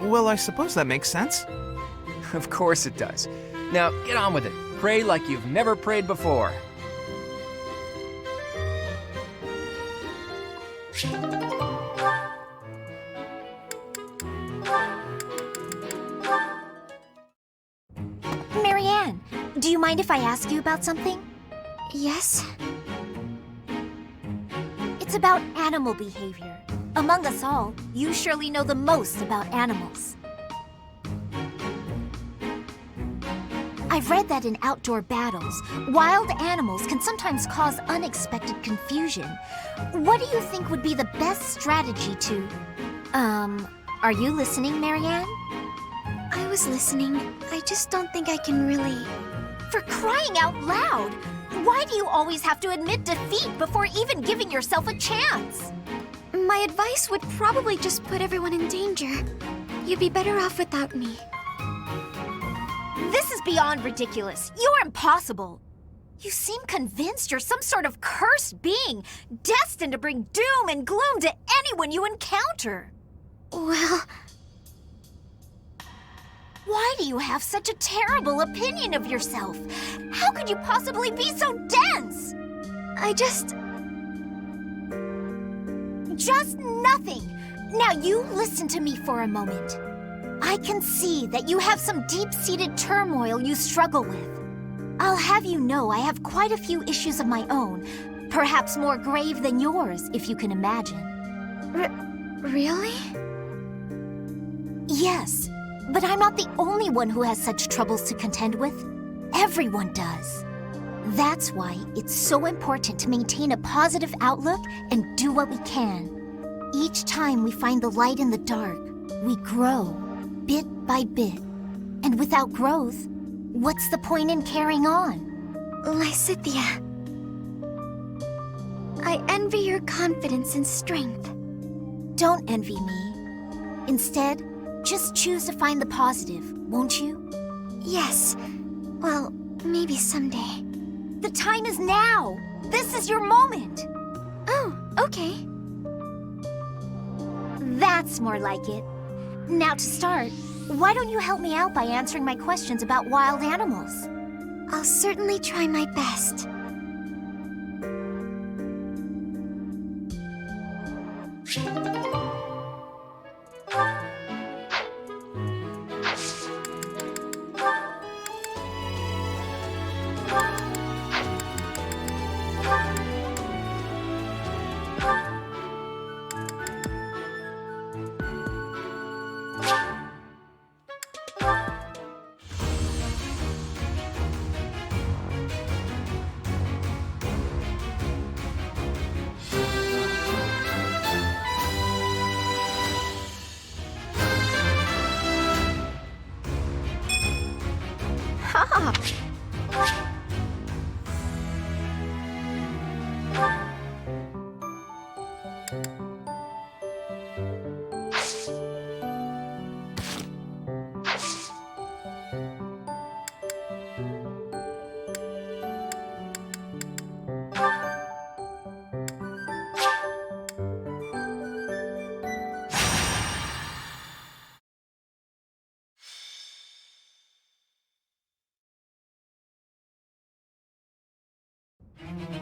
well, I suppose that makes sense. Of course it does. Now, get on with it. Pray like you've never prayed before. Marianne, do you mind if I ask you about something? Yes? It's about animal behavior. Among us all, you surely know the most about animals. I've read that in outdoor battles, wild animals can sometimes cause unexpected confusion. What do you think would be the best strategy to... are you listening, Marianne? I was listening. I just don't think I can really... For crying out loud! Why do you always have to admit defeat before even giving yourself a chance? My advice would probably just put everyone in danger. You'd be better off without me. This is beyond ridiculous. You're impossible. You seem convinced you're some sort of cursed being, destined to bring doom and gloom to anyone you encounter. Well... Why do you have such a terrible opinion of yourself? How could you possibly be so dense? Just nothing. Now you listen to me for a moment. I can see that you have some deep-seated turmoil you struggle with. I'll have you know I have quite a few issues of my own, perhaps more grave than yours, if you can imagine. Really? Yes, but I'm not the only one who has such troubles to contend with. Everyone does. That's why it's so important to maintain a positive outlook and do what we can. Each time we find the light in the dark, we grow, bit by bit. And without growth, what's the point in carrying on? Lysithea, I envy your confidence and strength. Don't envy me. Instead, just choose to find the positive, won't you? Yes. Well, maybe someday. The time is now! This is your moment! Oh, okay. That's more like it. Now to start, why don't you help me out by answering my questions about wild animals? I'll certainly try my best.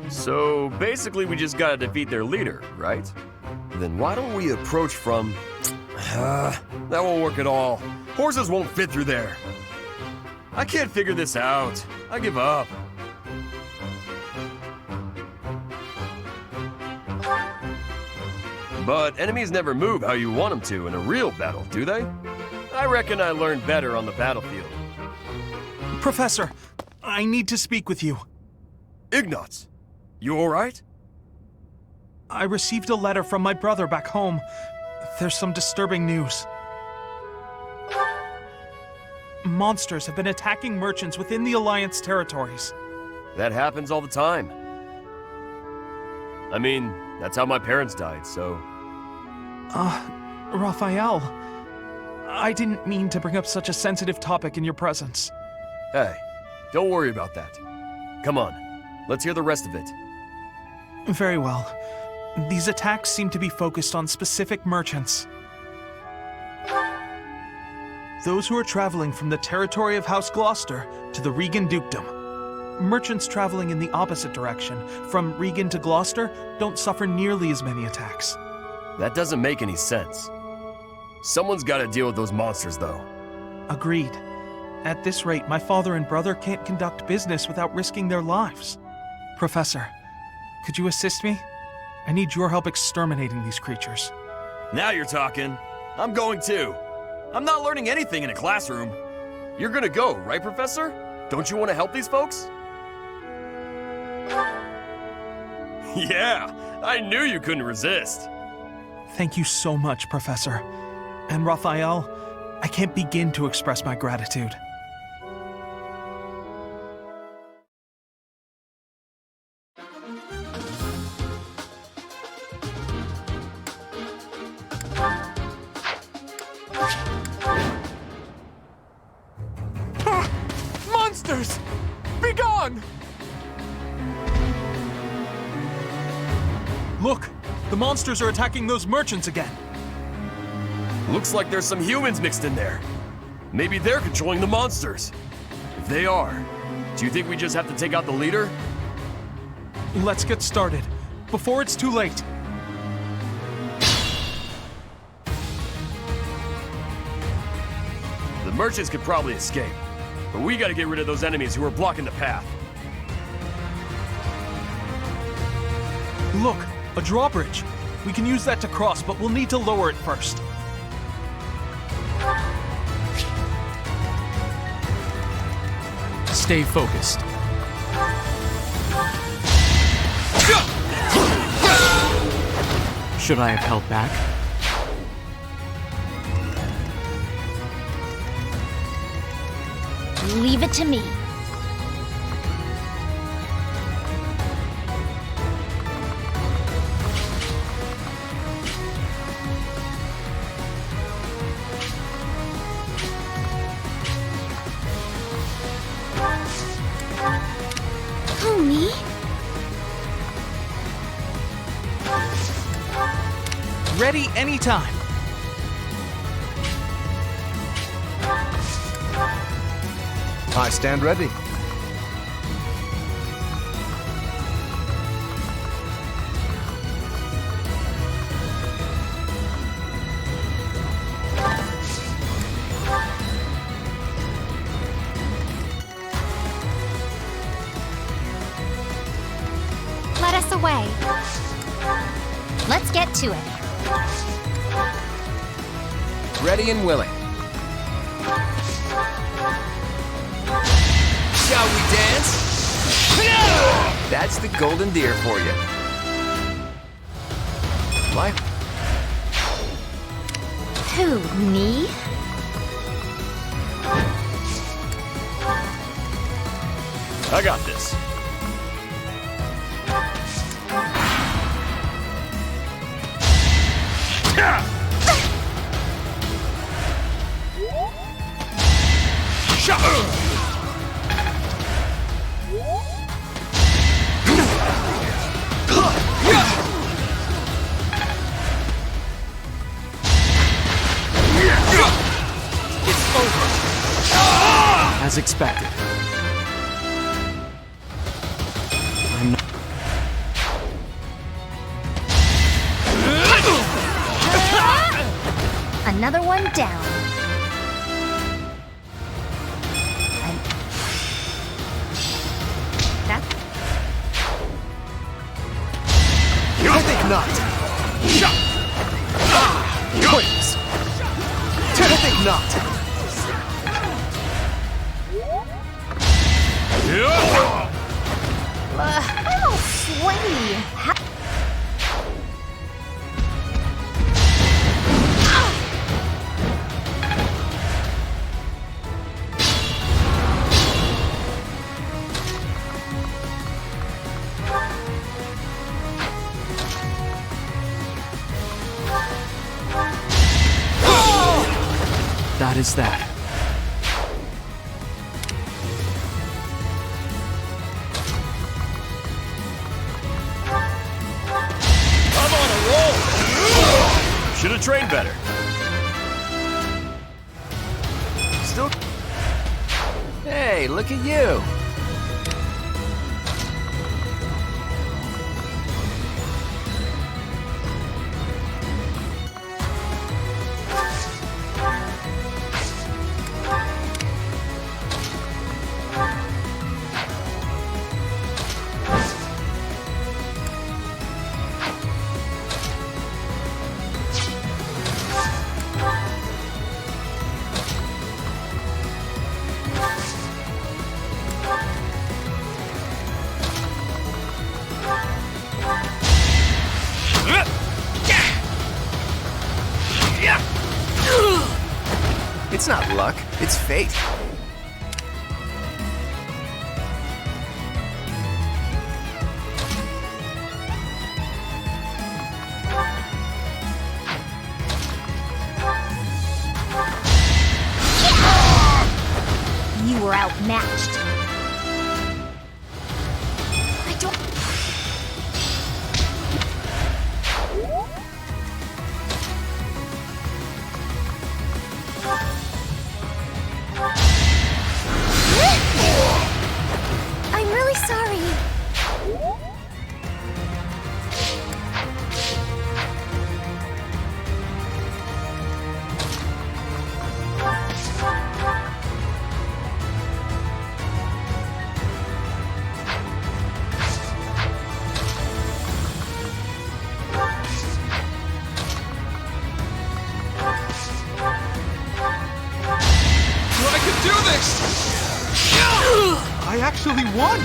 So basically we just gotta defeat their leader, right? Then why don't we approach from... that won't work at all. Horses won't fit through there. I can't figure this out. I give up. But enemies never move how you want them to in a real battle, do they? I reckon I learned better on the battlefield. Professor, I need to speak with you. Ignatz, you alright? I received a letter from my brother back home. There's some disturbing news. Monsters have been attacking merchants within the Alliance territories. That happens all the time. I mean, that's how my parents died, so... Raphael, I didn't mean to bring up such a sensitive topic in your presence. Hey, don't worry about that. Come on, let's hear the rest of it. Very well. These attacks seem to be focused on specific merchants. Those who are traveling from the territory of House Gloucester to the Regan Dukedom. Merchants traveling in the opposite direction, from Regan to Gloucester, don't suffer nearly as many attacks. That doesn't make any sense. Someone's got to deal with those monsters, though. Agreed. At this rate, my father and brother can't conduct business without risking their lives. Professor, could you assist me? I need your help exterminating these creatures. Now you're talking. I'm going too. I'm not learning anything in a classroom. You're gonna go, right, Professor? Don't you want to help these folks? Yeah, I knew you couldn't resist. Thank you so much, Professor. And Raphael, I can't begin to express my gratitude. Monsters! Be gone! Look! The monsters are attacking those merchants again! Looks like there's some humans mixed in there. Maybe they're controlling the monsters. If they are, do you think we just have to take out the leader? Let's get started, before it's too late. The merchants could probably escape, but we gotta get rid of those enemies who are blocking the path. Look, a drawbridge. We can use that to cross, but we'll need to lower it first. Stay focused. Should I have held back? Leave it to me. Oh, me? Ready anytime. I stand ready. Let us away. Let's get to it. Ready and willing. Shall we dance? That's the golden deer for you. Life. Who, me? I got this. It's over. As expected. I'm not... Another one down. And that's I think not. Points. I think not. I'm all sweaty. bad is that? I'm on a roll! Should have trained better. Still. Hey, look at you! It's not luck, it's fate. You were outmatched. I don't... I'm really sorry. I can do this! I actually won!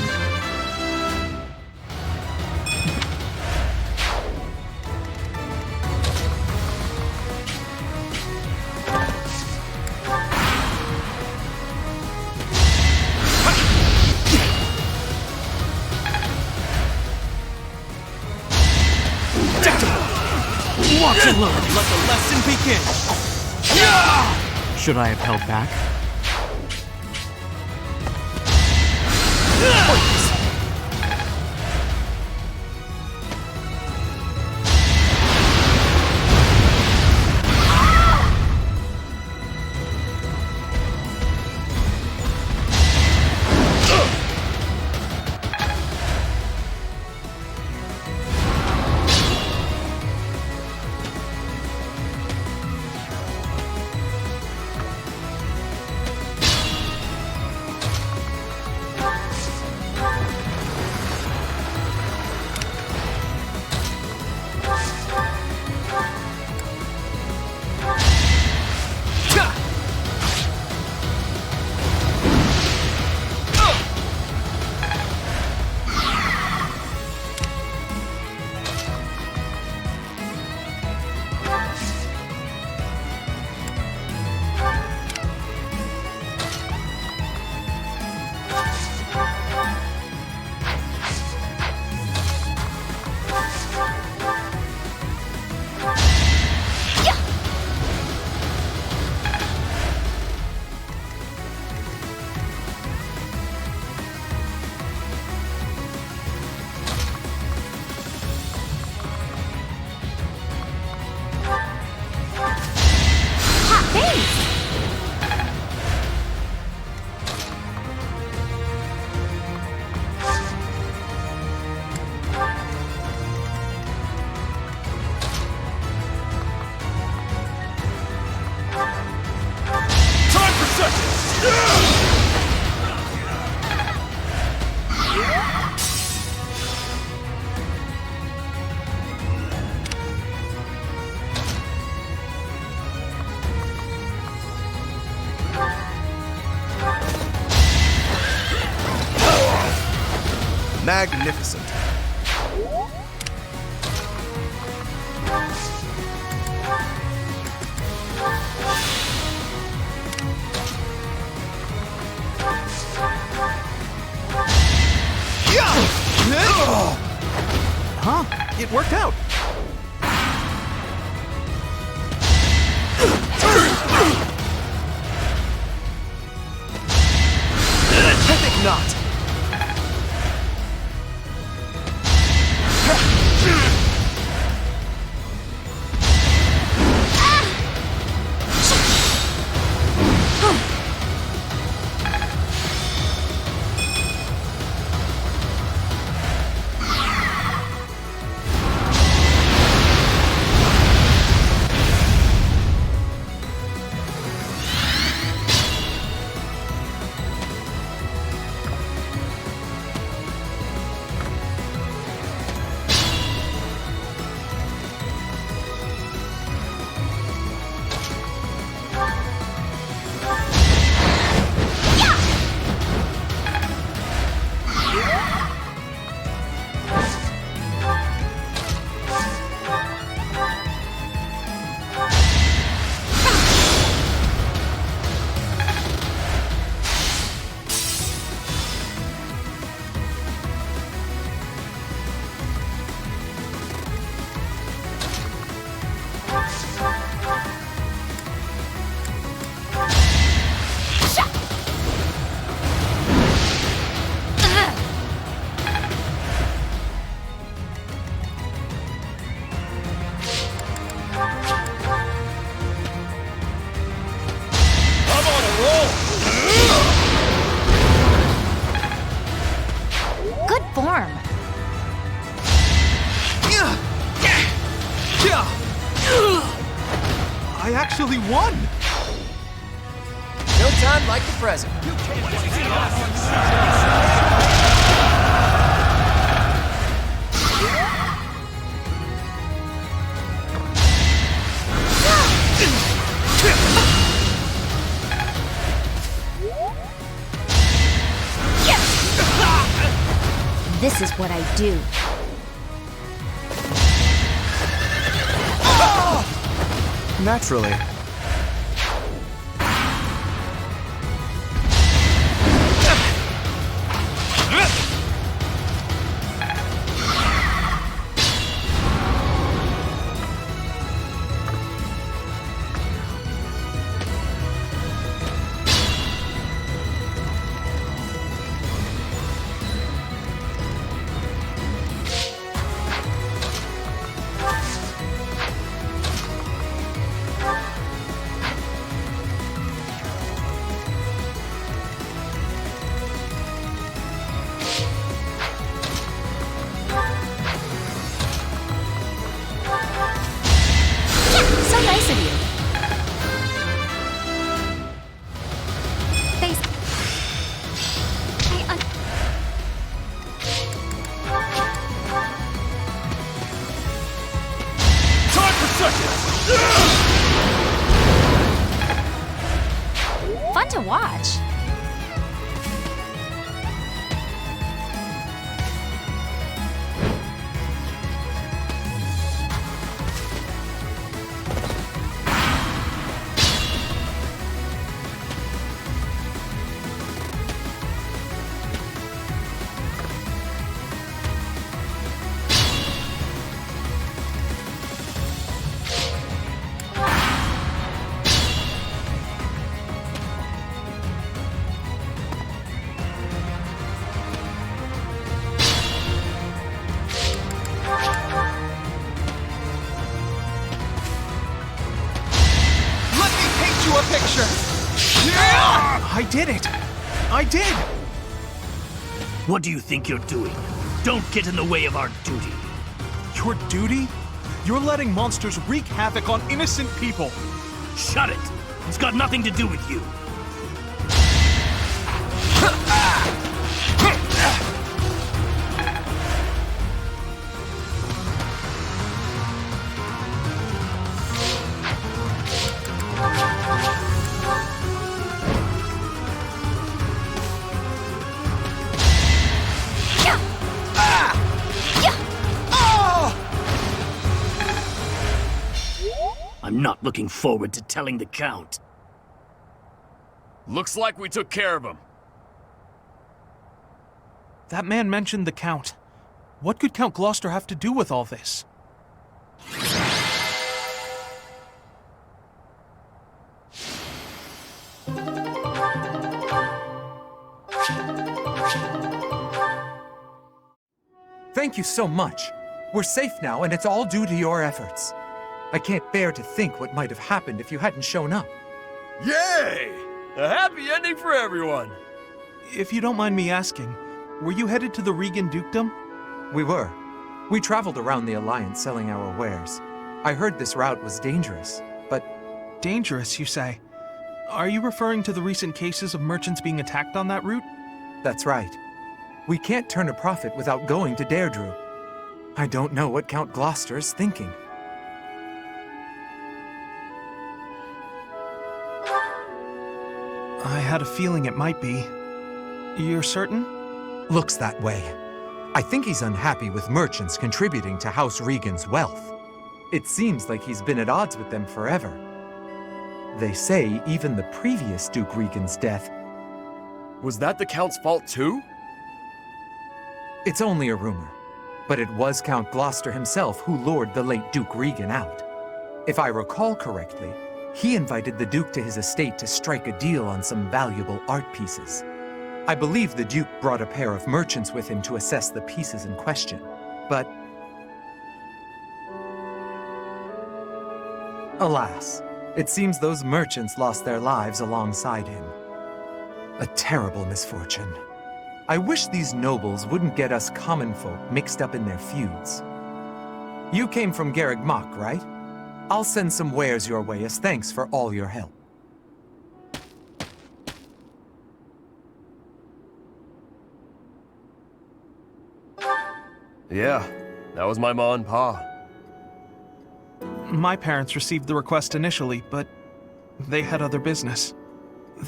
Watch and learn. Let the lesson begin! Should I have held back? Magnificent. Huh? It worked out. Good form. I actually won! No time like the present. This is what I do. Naturally. So nice of you. Thanks. Time for seconds! Fun to watch. Let me paint you a picture! I did it! I did! What do you think you're doing? Don't get in the way of our duty. Your duty? You're letting monsters wreak havoc on innocent people. Shut it! It's got nothing to do with you. I'm not looking forward to telling the Count. Looks like we took care of him. That man mentioned the Count. What could Count Gloucester have to do with all this? Thank you so much. We're safe now, and it's all due to your efforts. I can't bear to think what might have happened if you hadn't shown up. Yay! A happy ending for everyone! If you don't mind me asking, were you headed to the Regan Dukedom? We were. We traveled around the Alliance selling our wares. I heard this route was dangerous, but... Dangerous, you say? Are you referring to the recent cases of merchants being attacked on that route? That's right. We can't turn a profit without going to Deirdre. I don't know what Count Gloucester's thinking. I had a feeling it might be. You're certain? Looks that way. I think he's unhappy with merchants contributing to House Regan's wealth. It seems like he's been at odds with them forever. They say even the previous Duke Regan's death... Was that the Count's fault too? It's only a rumor, but it was Count Gloucester himself who lured the late Duke Regan out. If I recall correctly, he invited the Duke to his estate to strike a deal on some valuable art pieces. I believe the Duke brought a pair of merchants with him to assess the pieces in question, but... Alas, it seems those merchants lost their lives alongside him. A terrible misfortune. I wish these nobles wouldn't get us common folk mixed up in their feuds. You came from Garreg Mach, right? I'll send some wares your way as thanks for all your help. Yeah, that was my ma and pa. My parents received the request initially, but they had other business.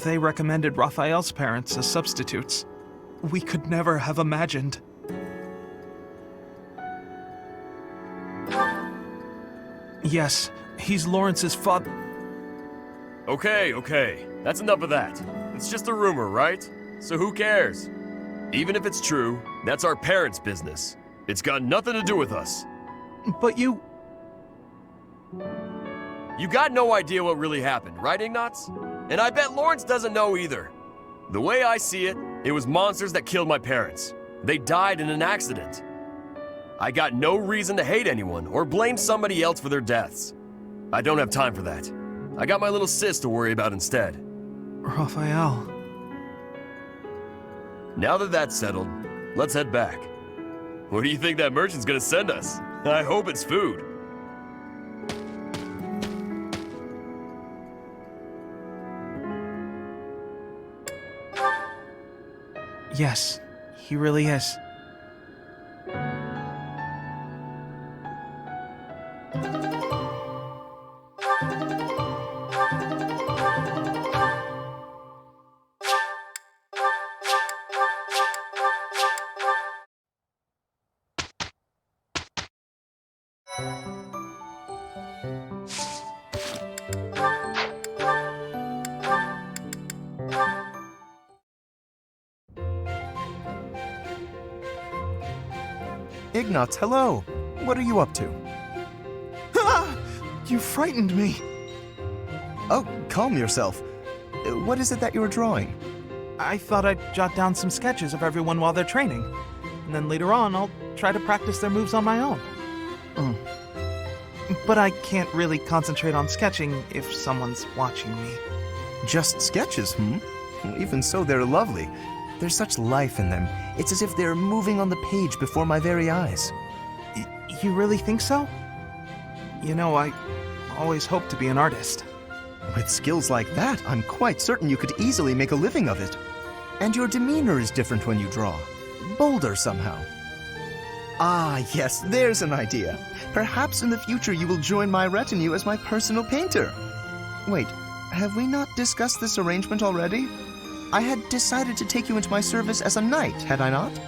They recommended Raphael's parents as substitutes. We could never have imagined. Yes, he's Lawrence's father. Okay. That's enough of that. It's just a rumor, right? So who cares? Even if it's true, that's our parents' business. It's got nothing to do with us. But you... You got no idea what really happened, right, Ignatz? And I bet Lawrence doesn't know either. The way I see it, it was monsters that killed my parents. They died in an accident. I got no reason to hate anyone or blame somebody else for their deaths. I don't have time for that. I got my little sis to worry about instead. Raphael. Now that that's settled, let's head back. What do you think that merchant's gonna send us? I hope it's food. Yes, he really is. Ignatz, hello. What are you up to? Ah! You frightened me. Oh, calm yourself. What is it that you're drawing? I thought I'd jot down some sketches of everyone while they're training. And then later on, I'll try to practice their moves on my own. But I can't really concentrate on sketching if someone's watching me. Just sketches, Well, even so, they're lovely. There's such life in them. It's as if they're moving on the page before my very eyes. You really think so? You know, I always hoped to be an artist. With skills like that, I'm quite certain you could easily make a living of it. And your demeanor is different when you draw. Bolder somehow. Ah, yes, there's an idea. Perhaps in the future you will join my retinue as my personal painter. Wait, have we not discussed this arrangement already? I had decided to take you into my service as a knight, had I not?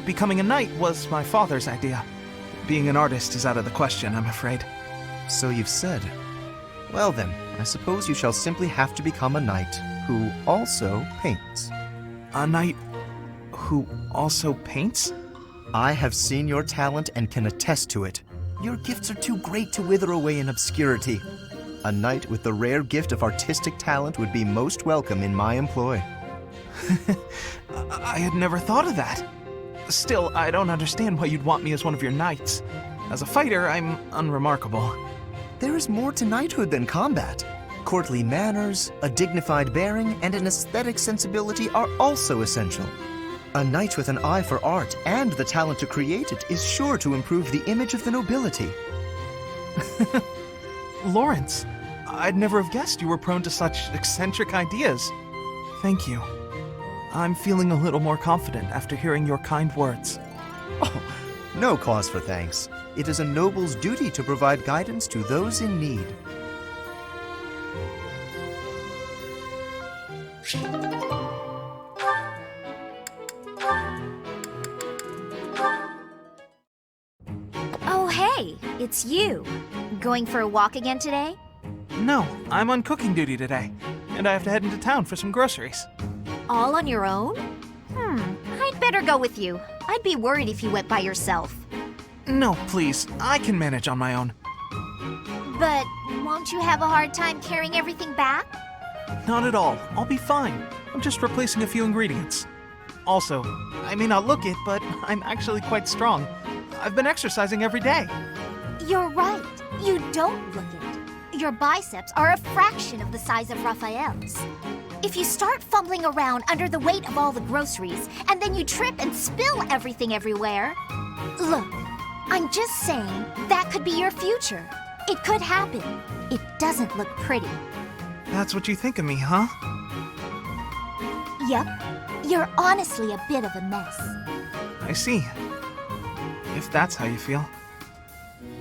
Becoming a knight was my father's idea. Being an artist is out of the question, I'm afraid. So you've said. Well then, I suppose you shall simply have to become a knight who also paints. A knight who also paints? I have seen your talent and can attest to it. Your gifts are too great to wither away in obscurity. A knight with the rare gift of artistic talent would be most welcome in my employ. I had never thought of that. Still, I don't understand why you'd want me as one of your knights. As a fighter, I'm unremarkable. There is more to knighthood than combat. Courtly manners, a dignified bearing, and an aesthetic sensibility are also essential. A knight with an eye for art and the talent to create it is sure to improve the image of the nobility. Lawrence, I'd never have guessed you were prone to such eccentric ideas. Thank you. I'm feeling a little more confident after hearing your kind words. Oh, no cause for thanks. It is a noble's duty to provide guidance to those in need. Oh, hey, it's you. Going for a walk again today? No, I'm on cooking duty today, and I have to head into town for some groceries. All on your own? I'd better go with you. I'd be worried if you went by yourself. No, please, I can manage on my own. But won't you have a hard time carrying everything back? Not at all. I'll be fine. I'm just replacing a few ingredients. Also, I may not look it, but I'm actually quite strong. I've been exercising every day. You're right. You don't look it. Your biceps are a fraction of the size of Raphael's. If you start fumbling around under the weight of all the groceries, and then you trip and spill everything everywhere... Look, I'm just saying that could be your future. It could happen. It doesn't look pretty. That's what you think of me, huh? Yep. You're honestly a bit of a mess. I see. If that's how you feel.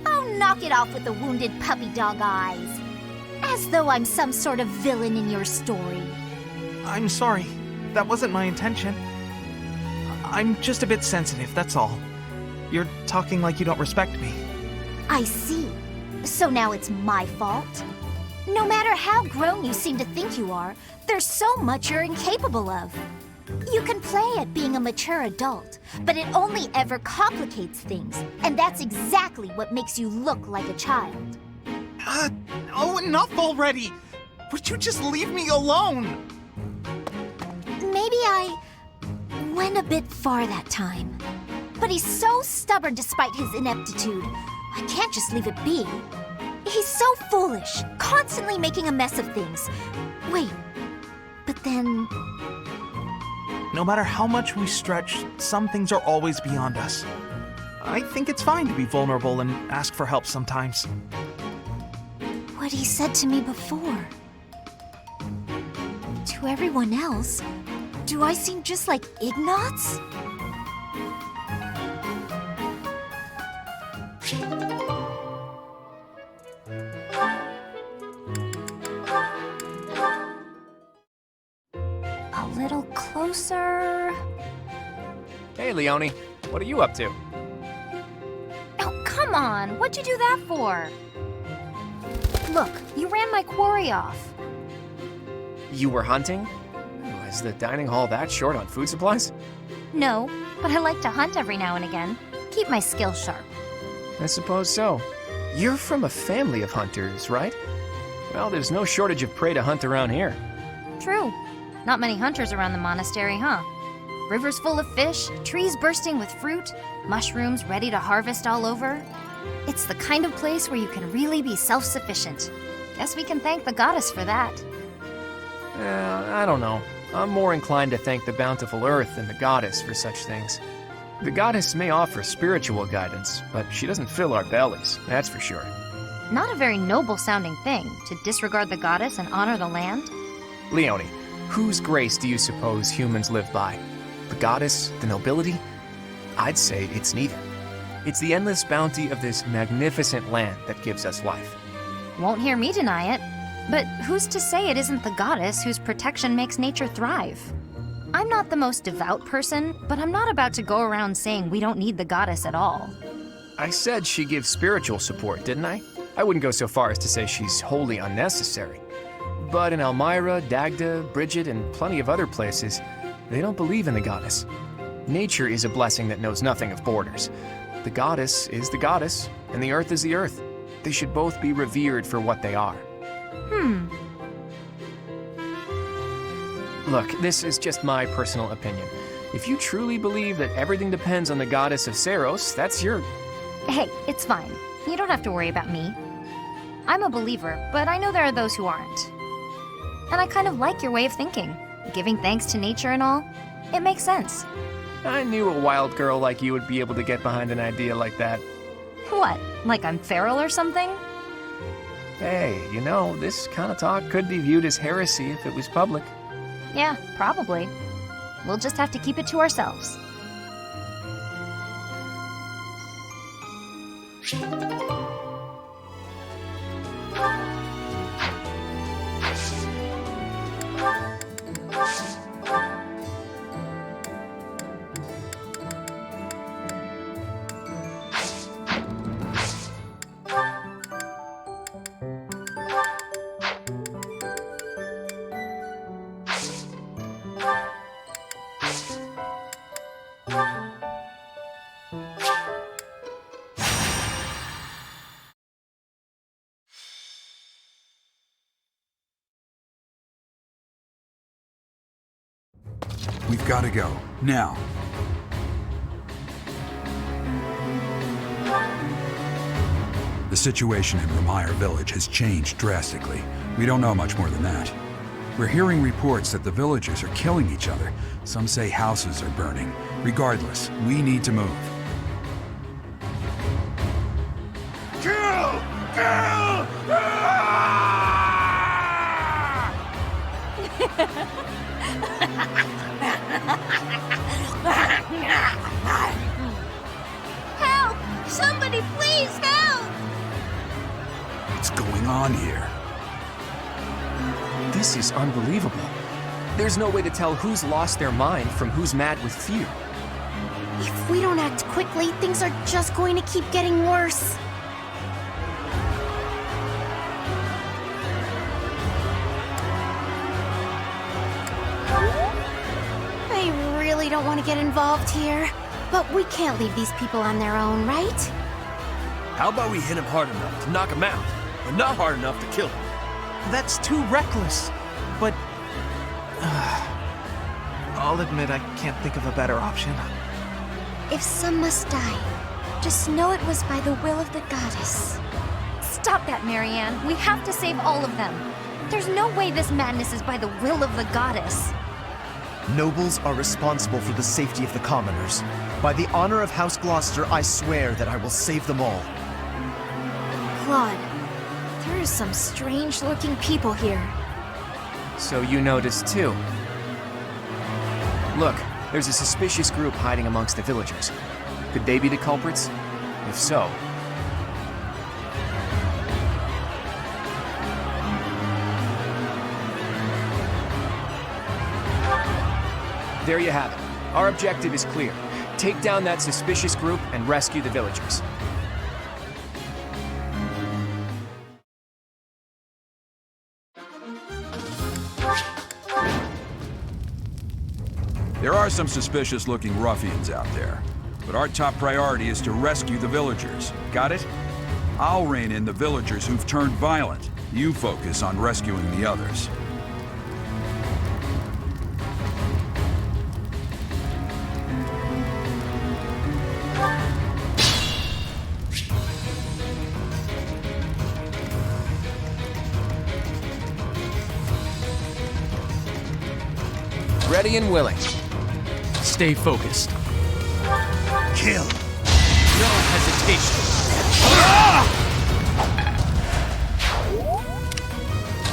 Oh, knock it off with the wounded puppy dog eyes. As though I'm some sort of villain in your story. I'm sorry. That wasn't my intention. I'm just a bit sensitive, that's all. You're talking like you don't respect me. I see. So now it's my fault? No matter how grown you seem to think you are, there's so much you're incapable of. You can play at being a mature adult, but it only ever complicates things, and that's exactly what makes you look like a child. Oh, enough already! Would you just leave me alone? Maybe I went a bit far that time. But he's so stubborn despite his ineptitude. I can't just leave it be. He's so foolish, constantly making a mess of things. Wait, but then... No matter how much we stretch, some things are always beyond us. I think it's fine to be vulnerable and ask for help sometimes. What he said to me before. To everyone else, do I seem just like Ignatz? A little closer. Hey, Leone. What are you up to? Oh, come on. What'd you do that for? Look, you ran my quarry off. You were hunting? Is the dining hall that short on food supplies? No, but I like to hunt every now and again. Keep my skills sharp. I suppose so. You're from a family of hunters, right? Well, there's no shortage of prey to hunt around here. True. Not many hunters around the monastery, huh? Rivers full of fish, trees bursting with fruit, mushrooms ready to harvest all over. It's the kind of place where you can really be self-sufficient. Guess we can thank the goddess for that. I don't know. I'm more inclined to thank the bountiful earth than the goddess for such things. The goddess may offer spiritual guidance, but she doesn't fill our bellies, that's for sure. Not a very noble-sounding thing, to disregard the goddess and honor the land. Leone, whose grace do you suppose humans live by? The goddess? The nobility? I'd say it's neither. It's the endless bounty of this magnificent land that gives us life. Won't hear me deny it. But who's to say it isn't the goddess whose protection makes nature thrive? I'm not the most devout person, but I'm not about to go around saying we don't need the goddess at all. I said she gives spiritual support, didn't I? I wouldn't go so far as to say she's wholly unnecessary. But in Elmira, Dagda, Bridget, and plenty of other places, they don't believe in the goddess. Nature is a blessing that knows nothing of borders. The goddess is the goddess, and the earth is the earth. They should both be revered for what they are. Look, this is just my personal opinion. If you truly believe that everything depends on the goddess of Saros, that's your... Hey, it's fine. You don't have to worry about me. I'm a believer, but I know there are those who aren't. And I kind of like your way of thinking. Giving thanks to nature and all. It makes sense. I knew a wild girl like you would be able to get behind an idea like that. What? Like I'm feral or something? Hey, you know, this kind of talk could be viewed as heresy if it was public. Yeah, probably. We'll just have to keep it to ourselves. We've got to go. Now. The situation in Remire Village has changed drastically. We don't know much more than that. We're hearing reports that the villagers are killing each other. Some say houses are burning. Regardless, we need to move. Kill! Kill! Help! Somebody please help! What's going on here? This is unbelievable. There's no way to tell who's lost their mind from who's mad with fear. If we don't act quickly, things are just going to keep getting worse. I really don't want to get involved here, but we can't leave these people on their own, right? How about we hit him hard enough to knock him out, but not hard enough to kill him? That's too reckless. But I'll admit I can't think of a better option. If some must die, just know it was by the will of the goddess. Stop that, Marianne. We have to save all of them. There's no way this madness is by the will of the goddess. Nobles are responsible for the safety of the commoners. By the honor of House Gloucester, I swear that I will save them all. Claude, there are some strange-looking people here. So you noticed too. Look, there's a suspicious group hiding amongst the villagers. Could they be the culprits? If so... There you have it. Our objective is clear. Take down that suspicious group and rescue the villagers. There are some suspicious-looking ruffians out there, but our top priority is to rescue the villagers. Got it? I'll rein in the villagers who've turned violent. You focus on rescuing the others. Ready and willing. Stay focused. Kill! No hesitation.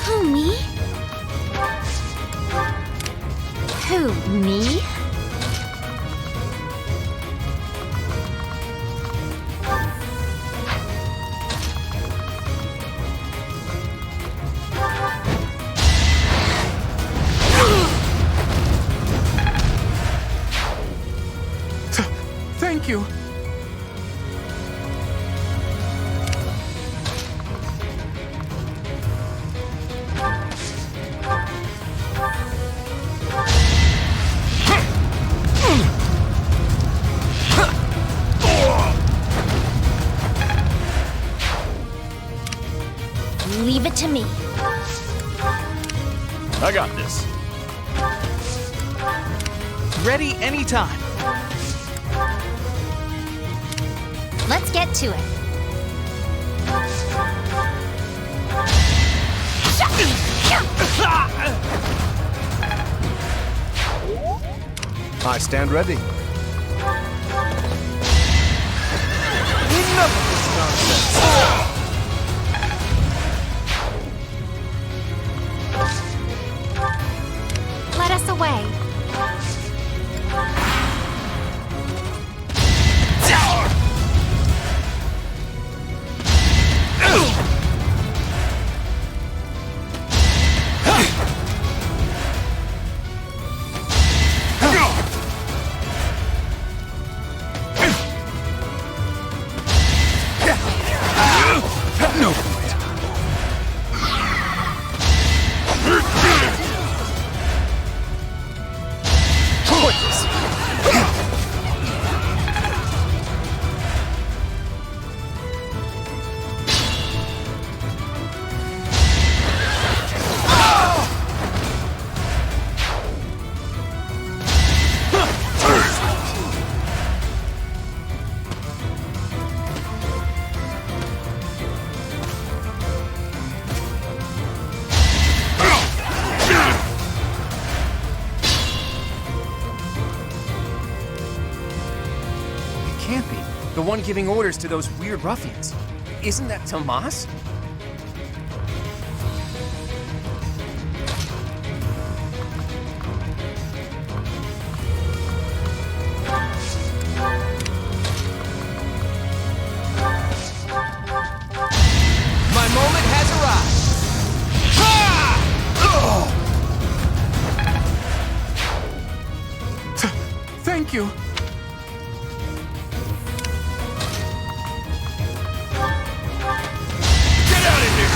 Who, me? Who, me? Thank you. Leave it to me. I got this. Ready anytime. Let's get to it. I stand ready. Enough of this nonsense. Let us away. No point. Can't be. The one giving orders to those weird ruffians. Isn't that Tomas? My moment has arrived. Thank you. Get out of here!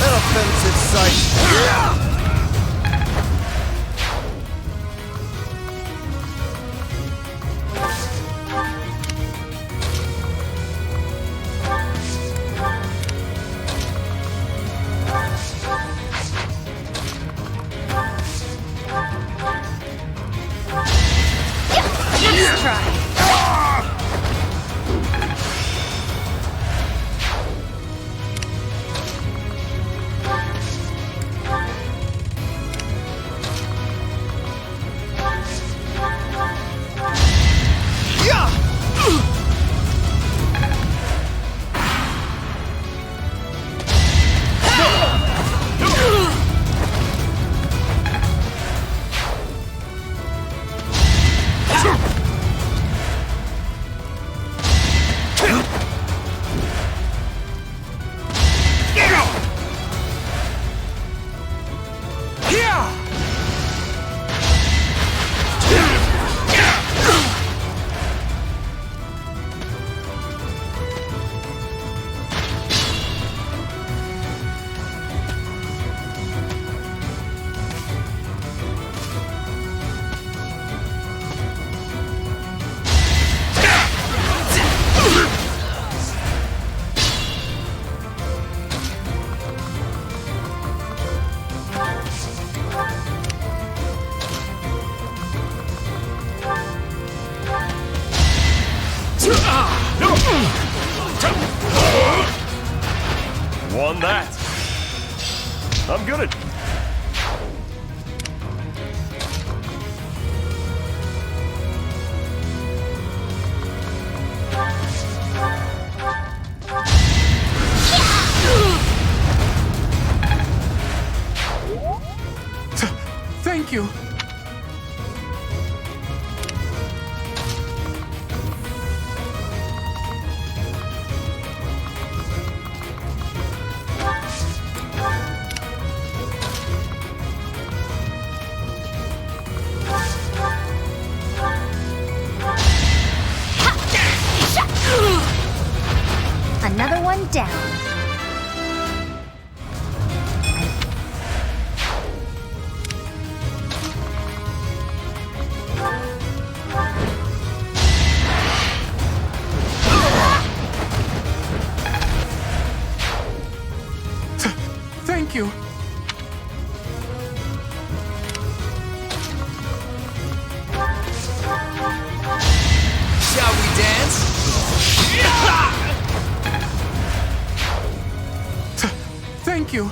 An offensive sight. Let's try. Won that. I'm good at... Thank you. Thank you. Shall we dance? Thank you.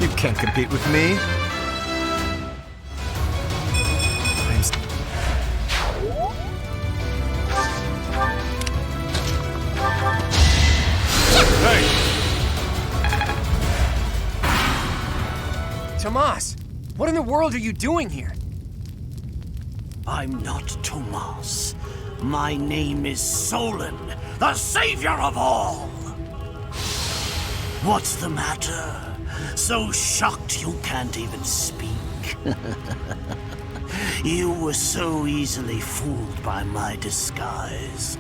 You can't compete with me. Tomas, what in the world are you doing here? I'm not Tomas. My name is Solon, the savior of all. What's the matter? So shocked you can't even speak. You were so easily fooled by my disguise.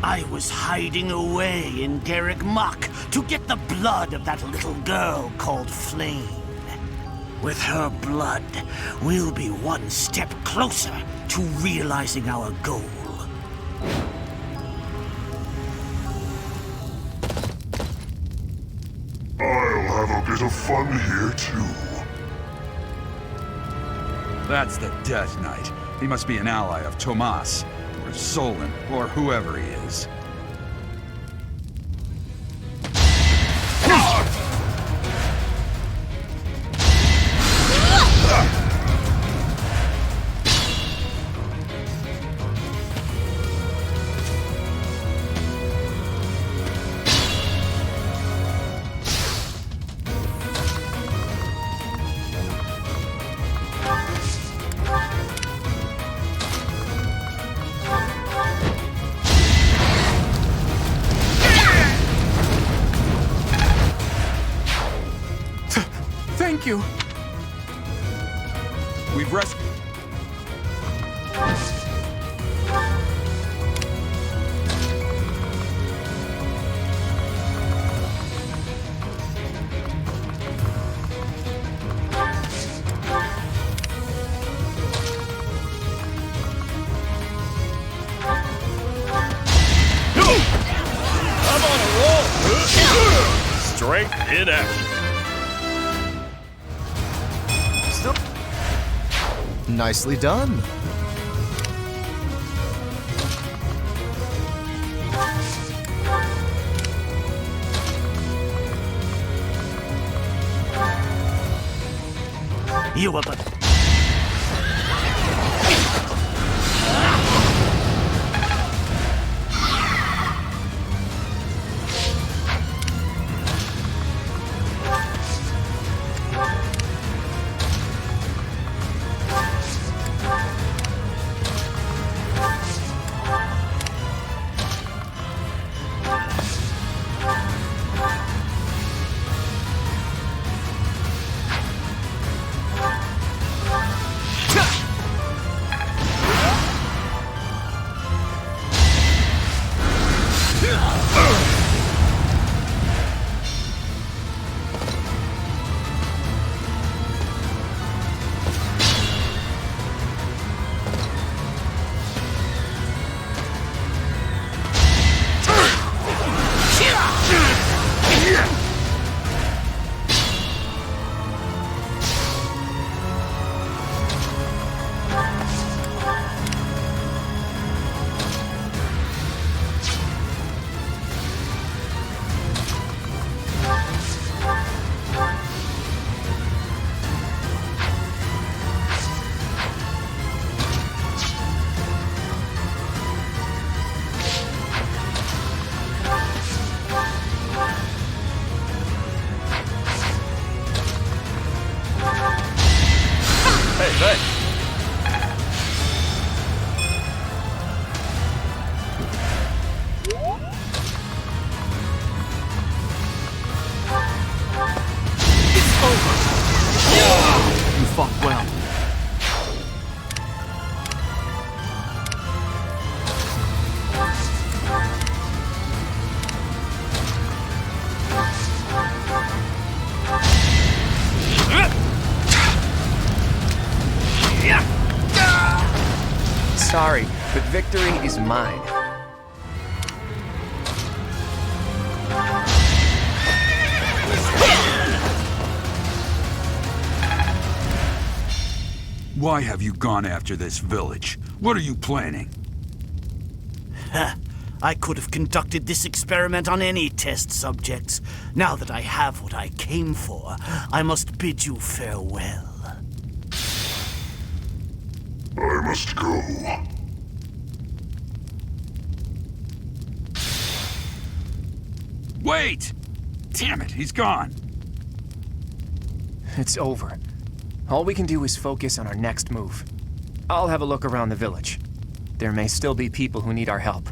I was hiding away in Garrick Mach to get the blood of that little girl called Flame. With her blood, we'll be one step closer to realizing our goal. I'll have a bit of fun here, too. That's the Death Knight. He must be an ally of Tomas, or Solon, or whoever he is. Thank you. We've rescued. I'm on a roll. Strength in action. Nicely done. You were but... victory is mine. Why have you gone after this village? What are you planning? I could have conducted this experiment on any test subjects. Now that I have what I came for, I must bid you farewell. I must go. Wait! Damn it, he's gone. It's over. All we can do is focus on our next move. I'll have a look around the village. There may still be people who need our help.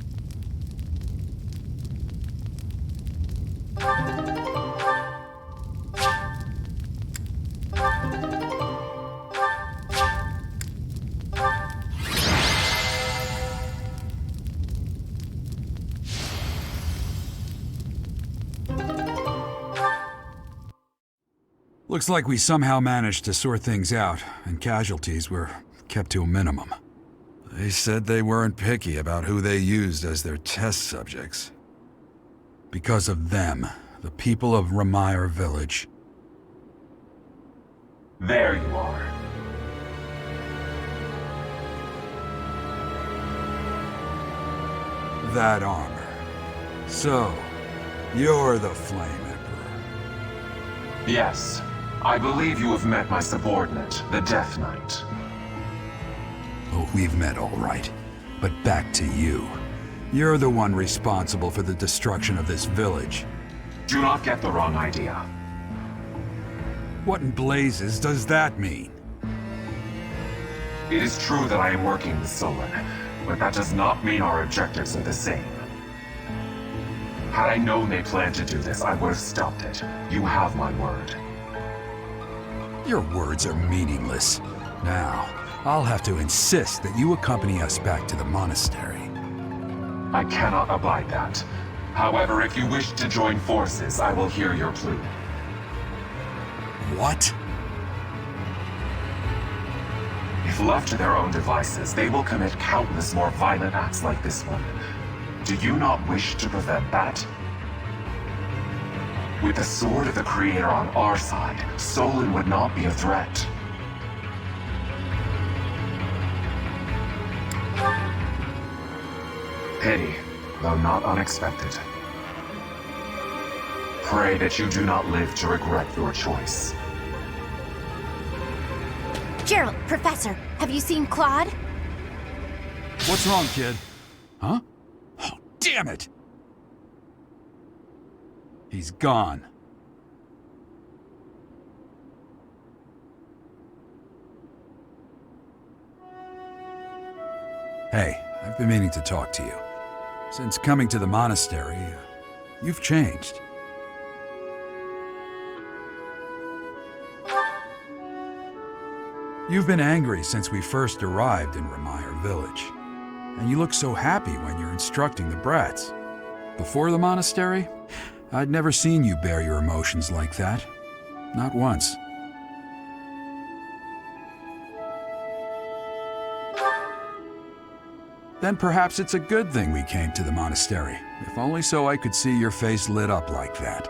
Looks like we somehow managed to sort things out, and casualties were kept to a minimum. They said they weren't picky about who they used as their test subjects. Because of them, the people of Remire Village. There you are. That armor. So, you're the Flame Emperor. Yes. I believe you have met my subordinate, the Death Knight. Oh, we've met all right. But back to you. You're the one responsible for the destruction of this village. Do not get the wrong idea. What in blazes does that mean? It is true that I am working with Solon, but that does not mean our objectives are the same. Had I known they planned to do this, I would have stopped it. You have my word. Your words are meaningless. Now, I'll have to insist that you accompany us back to the monastery. I cannot abide that. However, if you wish to join forces, I will hear your plea. What? If left to their own devices, they will commit countless more violent acts like this one. Do you not wish to prevent that? With the sword of the Creator on our side, Solon would not be a threat. Pity, though not unexpected. Pray that you do not live to regret your choice. Gerald, Professor, have you seen Claude? What's wrong, kid? Huh? Oh, damn it! He's gone. Hey, I've been meaning to talk to you. Since coming to the monastery, you've changed. You've been angry since we first arrived in Remire Village. And you look so happy when you're instructing the brats. Before the monastery, I'd never seen you bear your emotions like that. Not once. Then perhaps it's a good thing we came to the monastery, if only so I could see your face lit up like that.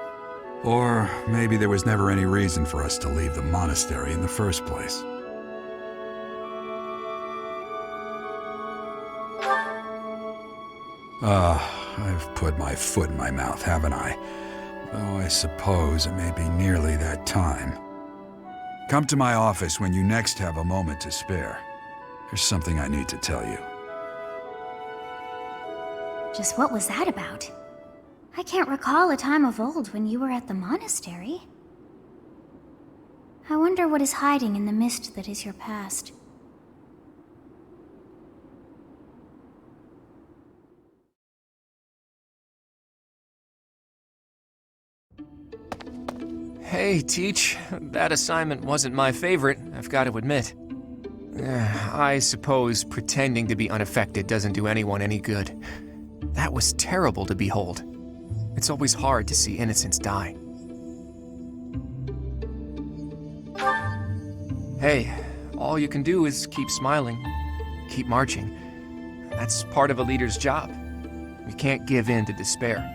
Or maybe there was never any reason for us to leave the monastery in the first place. I've put my foot in my mouth, haven't I? Though I suppose it may be nearly that time. Come to my office when you next have a moment to spare. There's something I need to tell you. Just what was that about? I can't recall a time of old when you were at the monastery. I wonder what is hiding in the mist that is your past. Hey, Teach. That assignment wasn't my favorite, I've got to admit. I suppose pretending to be unaffected doesn't do anyone any good. That was terrible to behold. It's always hard to see innocents die. Hey, all you can do is keep smiling, keep marching. That's part of a leader's job. We can't give in to despair.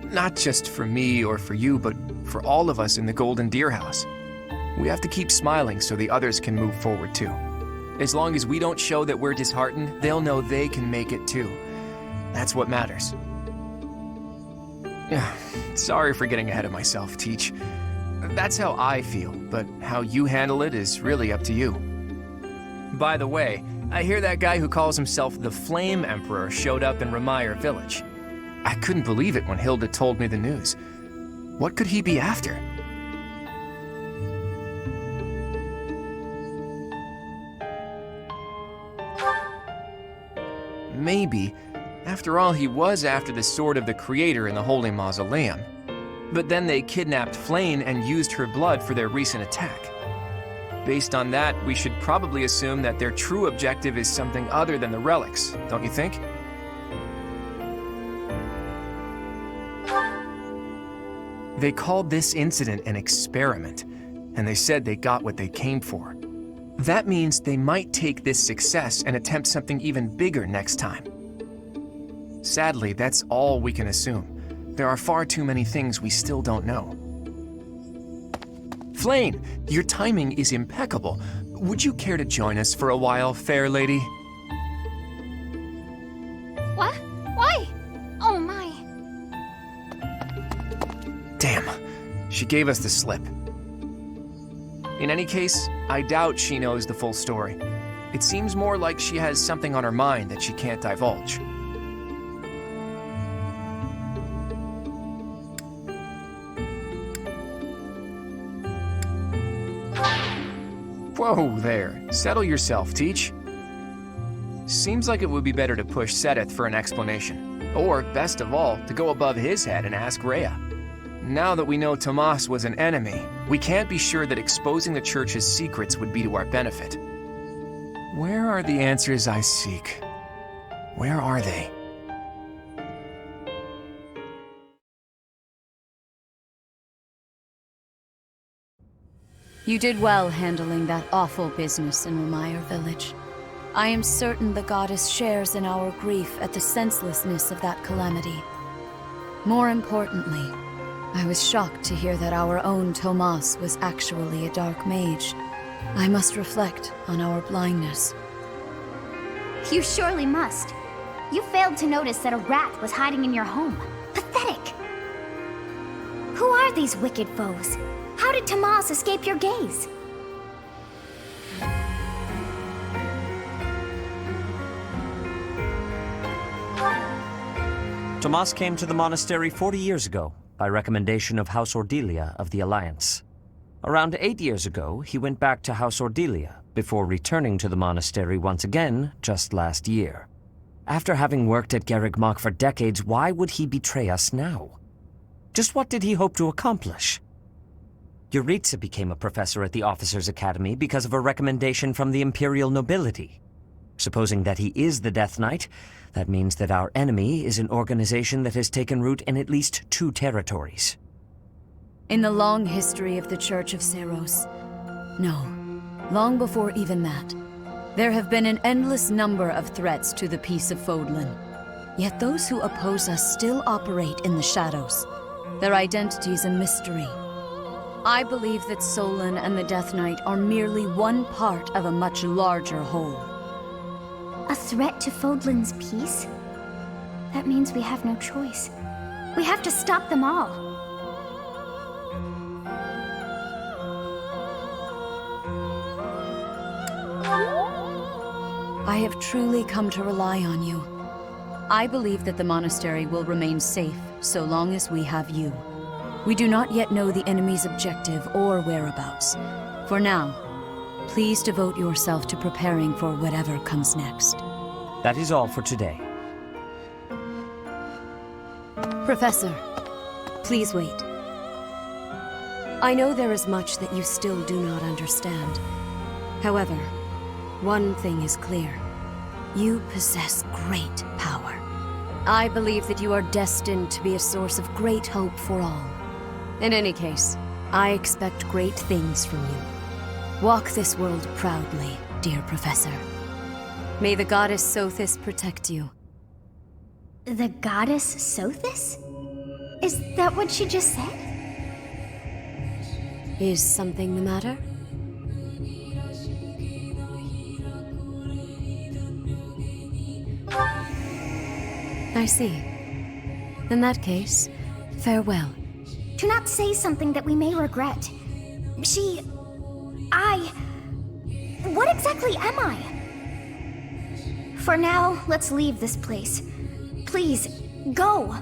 Not just for me or for you, but for all of us in the Golden Deer House. We have to keep smiling so the others can move forward too. As long as we don't show that we're disheartened, they'll know they can make it too. That's what matters. Sorry for getting ahead of myself, Teach. That's how I feel, but how you handle it is really up to you. By the way, I hear that guy who calls himself the Flame Emperor showed up in Remire Village. I couldn't believe it when Hilda told me the news. What could he be after? Maybe, after all, he was after the Sword of the Creator in the Holy Mausoleum. But then they kidnapped Flayn and used her blood for their recent attack. Based on that, we should probably assume that their true objective is something other than the relics, don't you think? They called this incident an experiment, and they said they got what they came for. That means they might take this success and attempt something even bigger next time. Sadly, that's all we can assume. There are far too many things we still don't know. Flayn, your timing is impeccable. Would you care to join us for a while, fair lady? What? Why? Oh my. Damn, she gave us the slip. In any case, I doubt she knows the full story. It seems more like she has something on her mind that she can't divulge. Whoa there, settle yourself, Teach. Seems like it would be better to push Seteth for an explanation. Or, best of all, to go above his head and ask Rhea. Now that we know Tomas was an enemy, we can't be sure that exposing the Church's secrets would be to our benefit. Where are the answers I seek? Where are they? You did well handling that awful business in Remire Village. I am certain the goddess shares in our grief at the senselessness of that calamity. More importantly, I was shocked to hear that our own Tomas was actually a dark mage. I must reflect on our blindness. You surely must. You failed to notice that a rat was hiding in your home. Pathetic! Who are these wicked foes? How did Tomas escape your gaze? Tomas came to the monastery 40 years ago, by recommendation of House Ordelia of the Alliance. Around 8 years ago, he went back to House Ordelia, before returning to the monastery once again just last year. After having worked at Garreg Mach for decades, why would he betray us now? Just what did he hope to accomplish? Yuritsa became a professor at the Officers' Academy because of a recommendation from the Imperial nobility. Supposing that he is the Death Knight, that means that our enemy is an organization that has taken root in at least 2 territories. In the long history of the Church of Seros, no, long before even that, there have been an endless number of threats to the peace of Fodlan. Yet those who oppose us still operate in the shadows. Their identity's a mystery. I believe that Solon and the Death Knight are merely one part of a much larger whole. A threat to Fodlan's peace? That means we have no choice. We have to stop them all. I have truly come to rely on you. I believe that the monastery will remain safe so long as we have you. We do not yet know the enemy's objective or whereabouts. For now, please devote yourself to preparing for whatever comes next. That is all for today. Professor, please wait. I know there is much that you still do not understand. However, one thing is clear. You possess great power. I believe that you are destined to be a source of great hope for all. In any case, I expect great things from you. Walk this world proudly, dear Professor. May the goddess Sothis protect you. The goddess Sothis? Is that what she just said? Is something the matter? I see. In that case, farewell. Do not say something that we may regret. What exactly am I? For now, let's leave this place. Please, go!